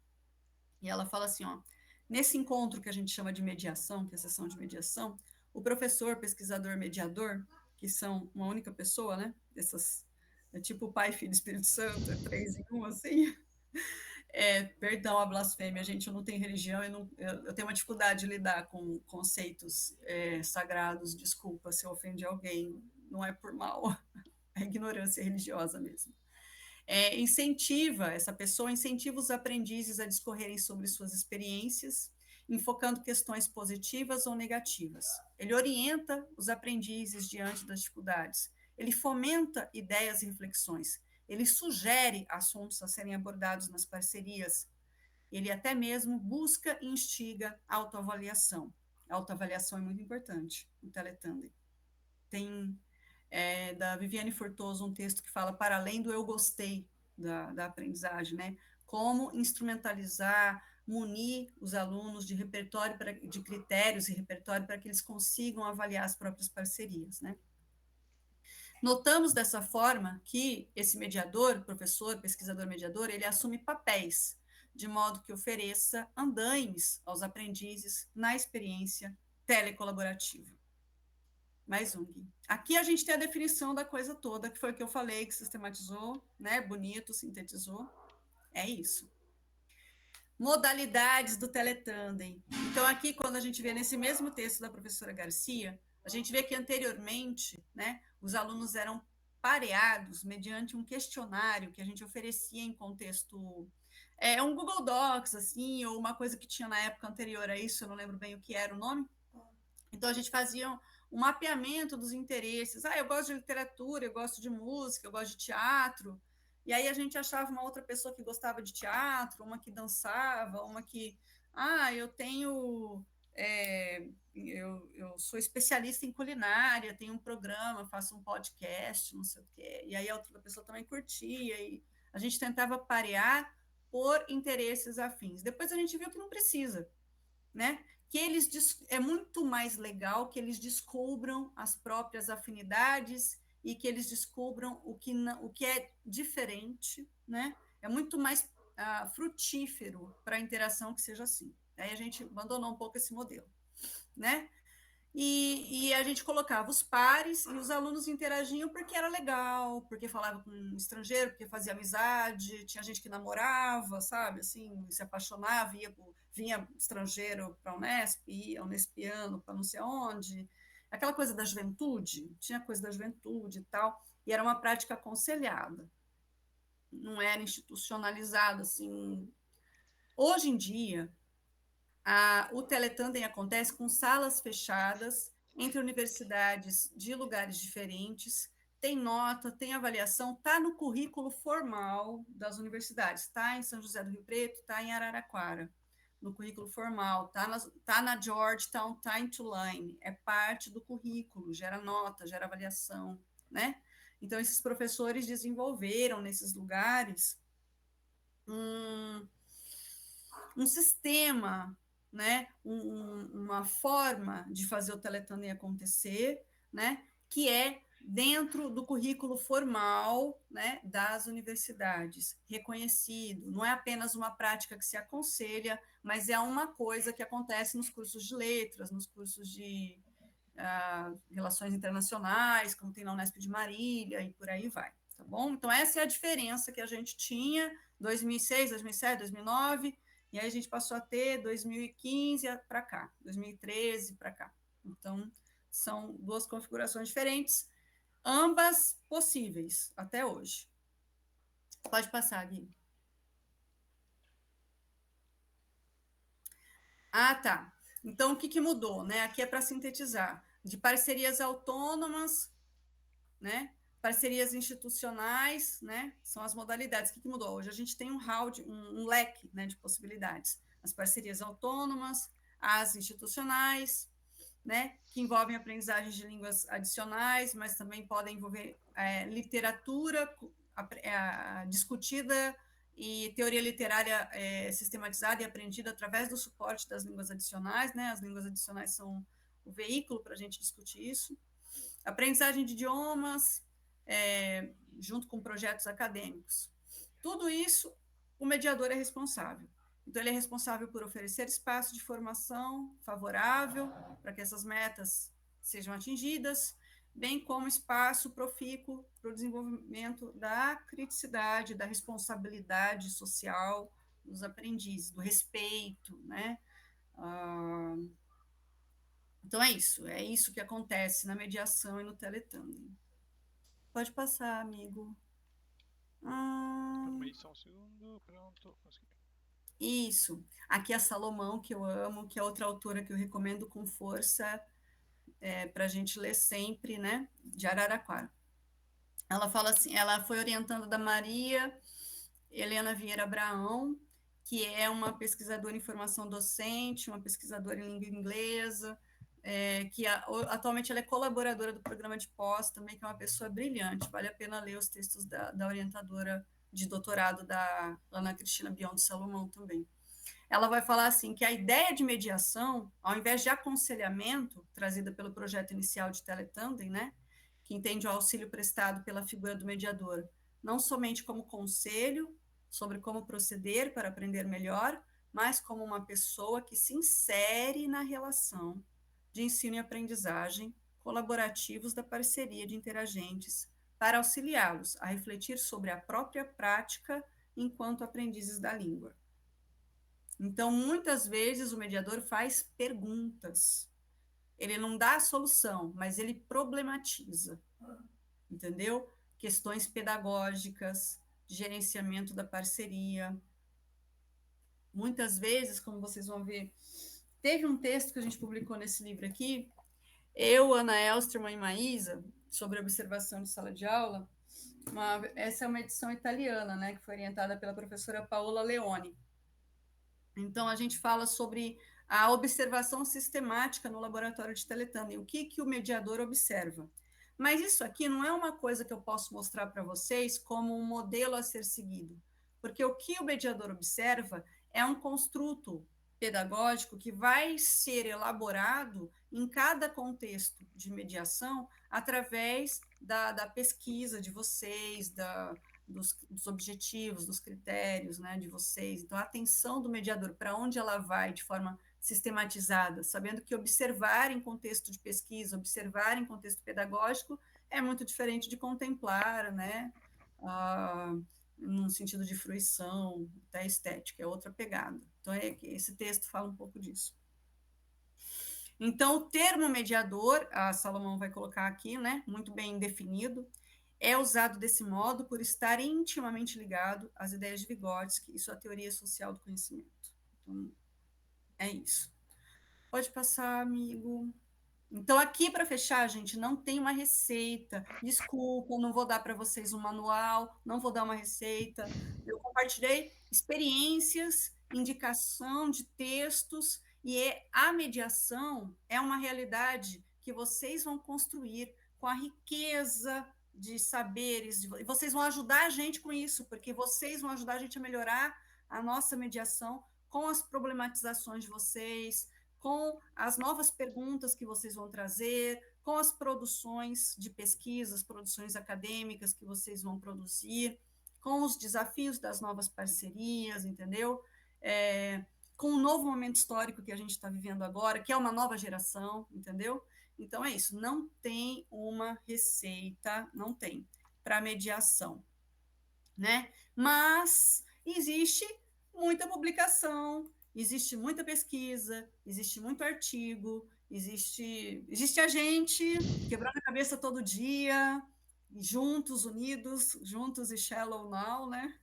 E ela fala assim, ó, nesse encontro que a gente chama de mediação, que é a sessão de mediação, o professor, pesquisador, mediador, que são uma única pessoa, né? Essas, é tipo Pai, Filho e Espírito Santo, é 3 em 1, assim. Perdão a blasfêmia, gente, eu não tenho religião, eu tenho uma dificuldade de lidar com conceitos sagrados, desculpa se eu ofendi alguém, não é por mal, é ignorância religiosa mesmo. Essa pessoa incentiva os aprendizes a discorrerem sobre suas experiências, enfocando questões positivas ou negativas. Ele orienta os aprendizes diante das dificuldades, ele fomenta ideias e reflexões, ele sugere assuntos a serem abordados nas parcerias, ele até mesmo busca e instiga a autoavaliação. A autoavaliação é muito importante no Teletandem. Tem da Viviane Fortoso um texto que fala para além do eu gostei da aprendizagem, né? Como instrumentalizar, munir os alunos de repertório, de critérios e repertório para que eles consigam avaliar as próprias parcerias, né? Notamos dessa forma que esse mediador, professor, pesquisador, mediador, ele assume papéis, de modo que ofereça andaimes aos aprendizes na experiência telecolaborativa. Mais um, Gui. Aqui a gente tem a definição da coisa toda, que foi o que eu falei, que sistematizou, né? Bonito, sintetizou. É isso. Modalidades do Teletandem. Então, aqui, quando a gente vê nesse mesmo texto da professora Garcia, a gente vê que anteriormente, né, os alunos eram pareados mediante um questionário que a gente oferecia em contexto um Google Docs, assim, ou uma coisa que tinha na época anterior a isso, eu não lembro bem o que era o nome. Então, a gente fazia um mapeamento dos interesses. Eu gosto de literatura, eu gosto de música, eu gosto de teatro. E aí a gente achava uma outra pessoa que gostava de teatro, uma que dançava, uma que... eu tenho... eu sou especialista em culinária, tenho um programa, faço um podcast, não sei o quê. E aí a outra pessoa também curtia. E a gente tentava parear por interesses afins. Depois a gente viu que não precisa, né? Que é muito mais legal que eles descubram as próprias afinidades e que eles descubram o que é diferente, né? É muito mais frutífero para a interação que seja assim. Aí a gente abandonou um pouco esse modelo, né? E a gente colocava os pares e os alunos interagiam porque era legal, porque falava com um estrangeiro, porque fazia amizade, tinha gente que namorava, sabe, assim, se apaixonava, vinha estrangeiro para a Unesp, ia unespiano para não sei aonde, aquela coisa da juventude, tinha coisa da juventude e tal, e era uma prática aconselhada, não era institucionalizada, assim. Hoje em dia, o Teletandem acontece com salas fechadas, entre universidades de lugares diferentes, tem nota, tem avaliação, está no currículo formal das universidades, está em São José do Rio Preto, está em Araraquara, no currículo formal, está na Georgetown, está em Tulane, é parte do currículo, gera nota, gera avaliação, né? Então, esses professores desenvolveram nesses lugares um sistema, né, uma forma de fazer o Teletandem acontecer, né, que é dentro do currículo formal, né, das universidades, reconhecido. Não é apenas uma prática que se aconselha, mas é uma coisa que acontece nos cursos de letras, nos cursos de relações internacionais, como tem na Unesp de Marília, e por aí vai, tá bom? Então, essa é a diferença que a gente tinha, 2006, 2007, 2009, e aí a gente passou a ter 2015 para cá, 2013 para cá. Então, são duas configurações diferentes, ambas possíveis até hoje. Pode passar, Gui. Ah, tá. Então, o que mudou? Né? Aqui é para sintetizar. De parcerias autônomas, né? Parcerias institucionais, né? São as modalidades. O que mudou? Hoje a gente tem um leque, né, de possibilidades. As parcerias autônomas, as institucionais, né, que envolvem aprendizagens de línguas adicionais, mas também podem envolver literatura discutida e teoria literária sistematizada e aprendida através do suporte das línguas adicionais, né? As línguas adicionais são o veículo para a gente discutir isso. Aprendizagem de idiomas, junto com projetos acadêmicos. Tudo isso, o mediador é responsável. Então, ele é responsável por oferecer espaço de formação favorável para que essas metas sejam atingidas, bem como espaço profícuo para o desenvolvimento da criticidade, da responsabilidade social dos aprendizes, do respeito, né? Então, é isso que acontece na mediação e no teletandem. Pode passar, amigo. Calma aí, só um segundo. Pronto, consegui. Isso. Aqui a Salomão, que eu amo, que é outra autora que eu recomendo com força para a gente ler sempre, né? De Araraquara. Ela fala assim, ela foi orientando da Maria Helena Vieira Abraão, que é uma pesquisadora em formação docente, uma pesquisadora em língua inglesa, que atualmente ela é colaboradora do programa de pós também, que é uma pessoa brilhante, vale a pena ler os textos da orientadora de doutorado da Ana Cristina Bion de Salomão também. Ela vai falar assim que a ideia de mediação, ao invés de aconselhamento, trazida pelo projeto inicial de Teletandem, né, que entende o auxílio prestado pela figura do mediador, não somente como conselho sobre como proceder para aprender melhor, mas como uma pessoa que se insere na relação de ensino e aprendizagem colaborativos da parceria de interagentes, para auxiliá-los a refletir sobre a própria prática enquanto aprendizes da língua. Então, muitas vezes o mediador faz perguntas. Ele não dá a solução, mas ele problematiza, entendeu? Questões pedagógicas, de gerenciamento da parceria. Muitas vezes, como vocês vão ver, teve um texto que a gente publicou nesse livro aqui, eu, Ana Elsterman e Maísa, sobre observação de sala de aula. Essa é uma edição italiana, né, que foi orientada pela professora Paola Leone. Então, a gente fala sobre a observação sistemática no laboratório de Teletandem, o que o mediador observa. Mas isso aqui não é uma coisa que eu posso mostrar para vocês como um modelo a ser seguido, porque o que o mediador observa é um construto pedagógico que vai ser elaborado em cada contexto de mediação através da pesquisa de vocês, dos objetivos, dos critérios, né, de vocês. Então, a atenção do mediador, para onde ela vai de forma sistematizada, sabendo que observar em contexto de pesquisa, observar em contexto pedagógico, é muito diferente de contemplar, né, num sentido de fruição, da estética, é outra pegada. Então, esse texto fala um pouco disso. Então, o termo mediador, a Salomão vai colocar aqui, né, muito bem definido, é usado desse modo por estar intimamente ligado às ideias de Vygotsky e sua teoria social do conhecimento. Então, é isso. Pode passar, amigo. Então, aqui para fechar, gente, não tem uma receita. Desculpa, não vou dar para vocês um manual, não vou dar uma receita. Eu compartilhei experiências, indicação de textos, e a mediação é uma realidade que vocês vão construir com a riqueza de saberes, e vocês vão ajudar a gente com isso, porque vocês vão ajudar a gente a melhorar a nossa mediação com as problematizações de vocês, com as novas perguntas que vocês vão trazer, com as produções de pesquisas, produções acadêmicas que vocês vão produzir, com os desafios das novas parcerias, entendeu? com o novo momento histórico que a gente está vivendo agora, que é uma nova geração, entendeu? Então é isso, não tem uma receita, não tem, para mediação, né? Mas existe muita publicação, existe muita pesquisa, existe muito artigo, existe a gente quebrando a cabeça todo dia, juntos, unidos, juntos e shallow now, né?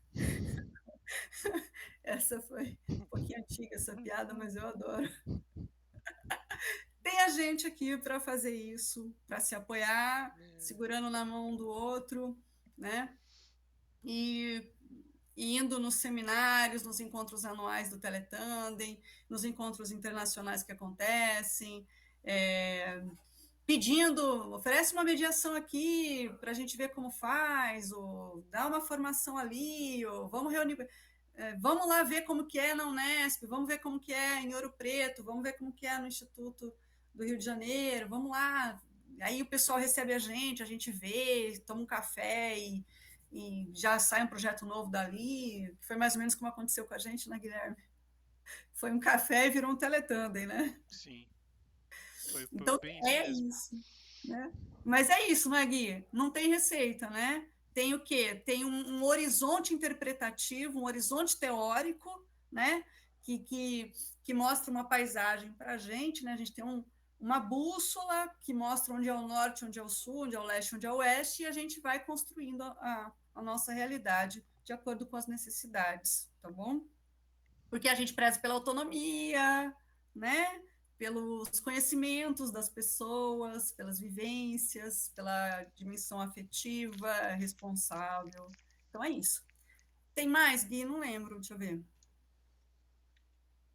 Essa foi um pouquinho antiga essa piada, mas eu adoro. Tem a gente aqui para fazer isso, para se apoiar, segurando na mão do outro, né? E indo nos seminários, nos encontros anuais do Teletandem, nos encontros internacionais que acontecem, pedindo, oferece uma mediação aqui para a gente ver como faz, ou dá uma formação ali, ou vamos reunir, vamos lá ver como que é na Unesp, vamos ver como que é em Ouro Preto, vamos ver como que é no Instituto do Rio de Janeiro, vamos lá. Aí o pessoal recebe a gente vê, toma um café e já sai um projeto novo dali, que foi mais ou menos como aconteceu com a gente, né, Guilherme? Foi um café e virou um Teletandem, né? Sim, foi Então, bem isso é mesmo. isso, né? Mas é isso, né, Gui? Não tem receita, né? Tem o quê? Tem um horizonte interpretativo, um horizonte teórico, né? Que mostra uma paisagem para a gente, né? A gente tem uma bússola que mostra onde é o norte, onde é o sul, onde é o leste, onde é o oeste, e a gente vai construindo a nossa realidade de acordo com as necessidades, tá bom? Porque a gente preza pela autonomia, né? Pelos conhecimentos das pessoas, pelas vivências, pela dimensão afetiva, responsável. Então é isso. Tem mais, Gui? Não lembro, deixa eu ver.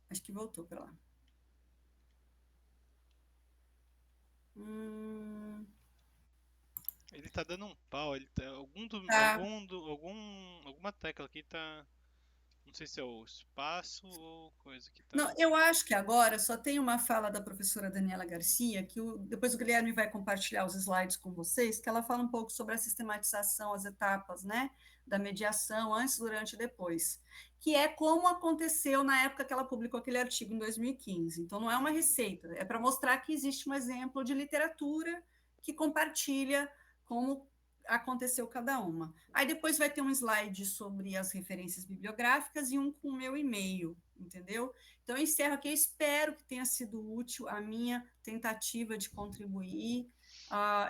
Acho que voltou para lá. Ele tá dando um pau, ele tá, Tá. alguma tecla aqui tá, não sei se é o espaço ou coisa que Não, tá. eu acho que agora só tem uma fala da professora Daniela Garcia, que depois o Guilherme vai compartilhar os slides com vocês, que ela fala um pouco sobre a sistematização, as etapas, né, da mediação, antes, durante e depois, que é como aconteceu na época que ela publicou aquele artigo em 2015. Então, não é uma receita, é para mostrar que existe um exemplo de literatura que compartilha como aconteceu cada uma. Aí depois vai ter um slide sobre as referências bibliográficas e um com o meu e-mail, entendeu? Então, eu encerro aqui. Eu espero que tenha sido útil a minha tentativa de contribuir.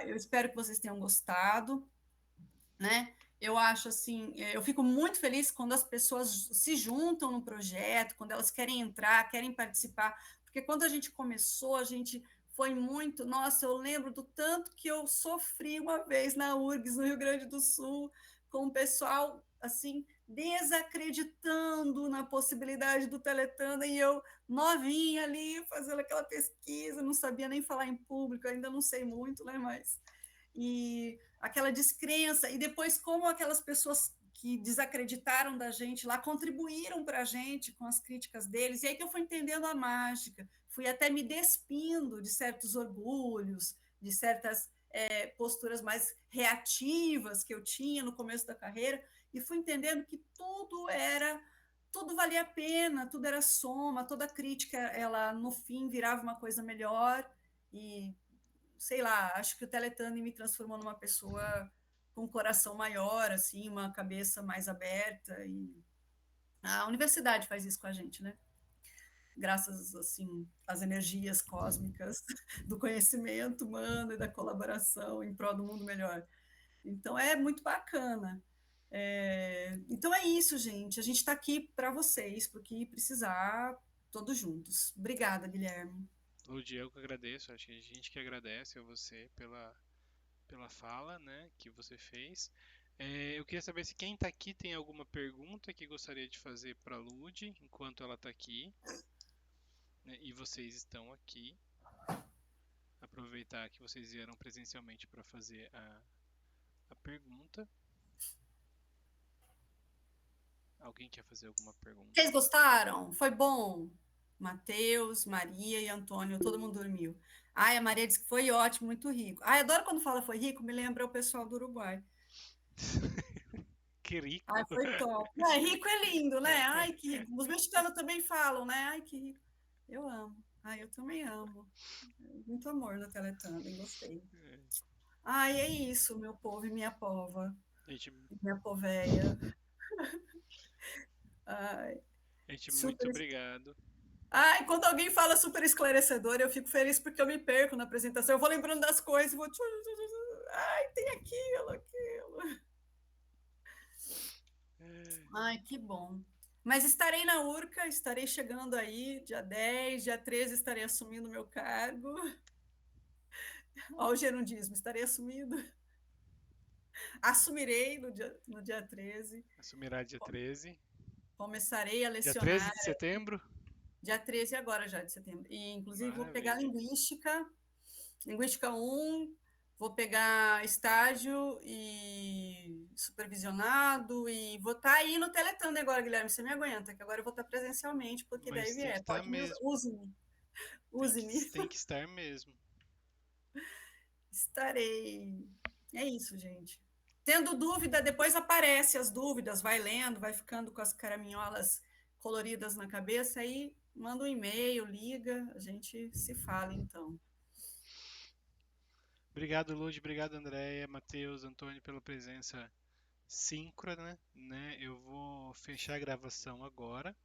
Eu espero que vocês tenham gostado, né? Eu acho assim, eu fico muito feliz quando as pessoas se juntam no projeto, quando elas querem entrar, querem participar, porque quando a gente começou, a gente foi muito, nossa, eu lembro do tanto que eu sofri uma vez na URGS, no Rio Grande do Sul, com o pessoal assim desacreditando na possibilidade do Teletandem, e eu novinha ali fazendo aquela pesquisa, não sabia nem falar em público, ainda não sei muito, né, mas e aquela descrença, e depois como aquelas pessoas que desacreditaram da gente lá contribuíram para a gente com as críticas deles, e aí que eu fui entendendo a mágica, fui até me despindo de certos orgulhos, de certas posturas mais reativas que eu tinha no começo da carreira, e fui entendendo que tudo valia a pena, tudo era soma, toda crítica, ela no fim virava uma coisa melhor, e sei lá, acho que o Teletubbies me transformou numa pessoa com um coração maior, assim, uma cabeça mais aberta, e a universidade faz isso com a gente, né? Graças, assim, às energias cósmicas do conhecimento humano e da colaboração em prol do mundo melhor. Então, é muito bacana. Então, é isso, gente. A gente está aqui para vocês, porque precisar, todos juntos. Obrigada, Guilherme. Ludi, eu que agradeço, acho que a gente que agradece a você pela fala, né, que você fez. Eu queria saber se quem está aqui tem alguma pergunta que gostaria de fazer para a Lud enquanto ela está aqui, né, e vocês estão aqui. Aproveitar que vocês vieram presencialmente para fazer a pergunta. Alguém quer fazer alguma pergunta? Vocês gostaram? Foi bom? Matheus, Maria e Antônio, todo mundo dormiu. Ai, a Maria disse que foi ótimo, muito rico. Ai, adoro quando fala foi rico, me lembra o pessoal do Uruguai. Que rico. Ai, foi top. É, rico é lindo, né? Ai, que rico. Os mexicanos também falam, né? Ai, que rico. Eu amo. Ai, eu também amo. Muito amor no Teletubbies, gostei. Ai, é isso, meu povo e minha pova. Gente, Minha poveia. Ai, gente, muito super. obrigado. Ai, quando alguém fala super esclarecedor, eu fico feliz porque eu me perco na apresentação. Eu vou lembrando das coisas, vou. Ai, tem aquilo, aquilo. Ai, que bom. Mas estarei na Urca, estarei chegando aí, dia 10, dia 13 estarei assumindo meu cargo. Olha o gerundismo, estarei assumindo. Assumirei no dia 13. Assumirá dia 13. Começarei a Dia 13 lecionar de setembro? dia 13 agora já de setembro. E, inclusive, vou pegar Maravilha. linguística 1, vou pegar estágio e supervisionado, e vou estar aí no Teletando agora, Guilherme, você me aguenta, que agora eu vou estar presencialmente, porque daí Mas tem que vier, estar pode me usar, mesmo. use-me, use-me. Tem que estar mesmo. Estarei. É isso, gente. Tendo dúvida, depois aparece as dúvidas, vai lendo, vai ficando com as caraminholas coloridas na cabeça, aí manda um e-mail, liga, a gente se fala então. Obrigado, Lud. Obrigado, Andréia, Matheus, Antônio, pela presença síncrona, né? Eu vou fechar a gravação agora.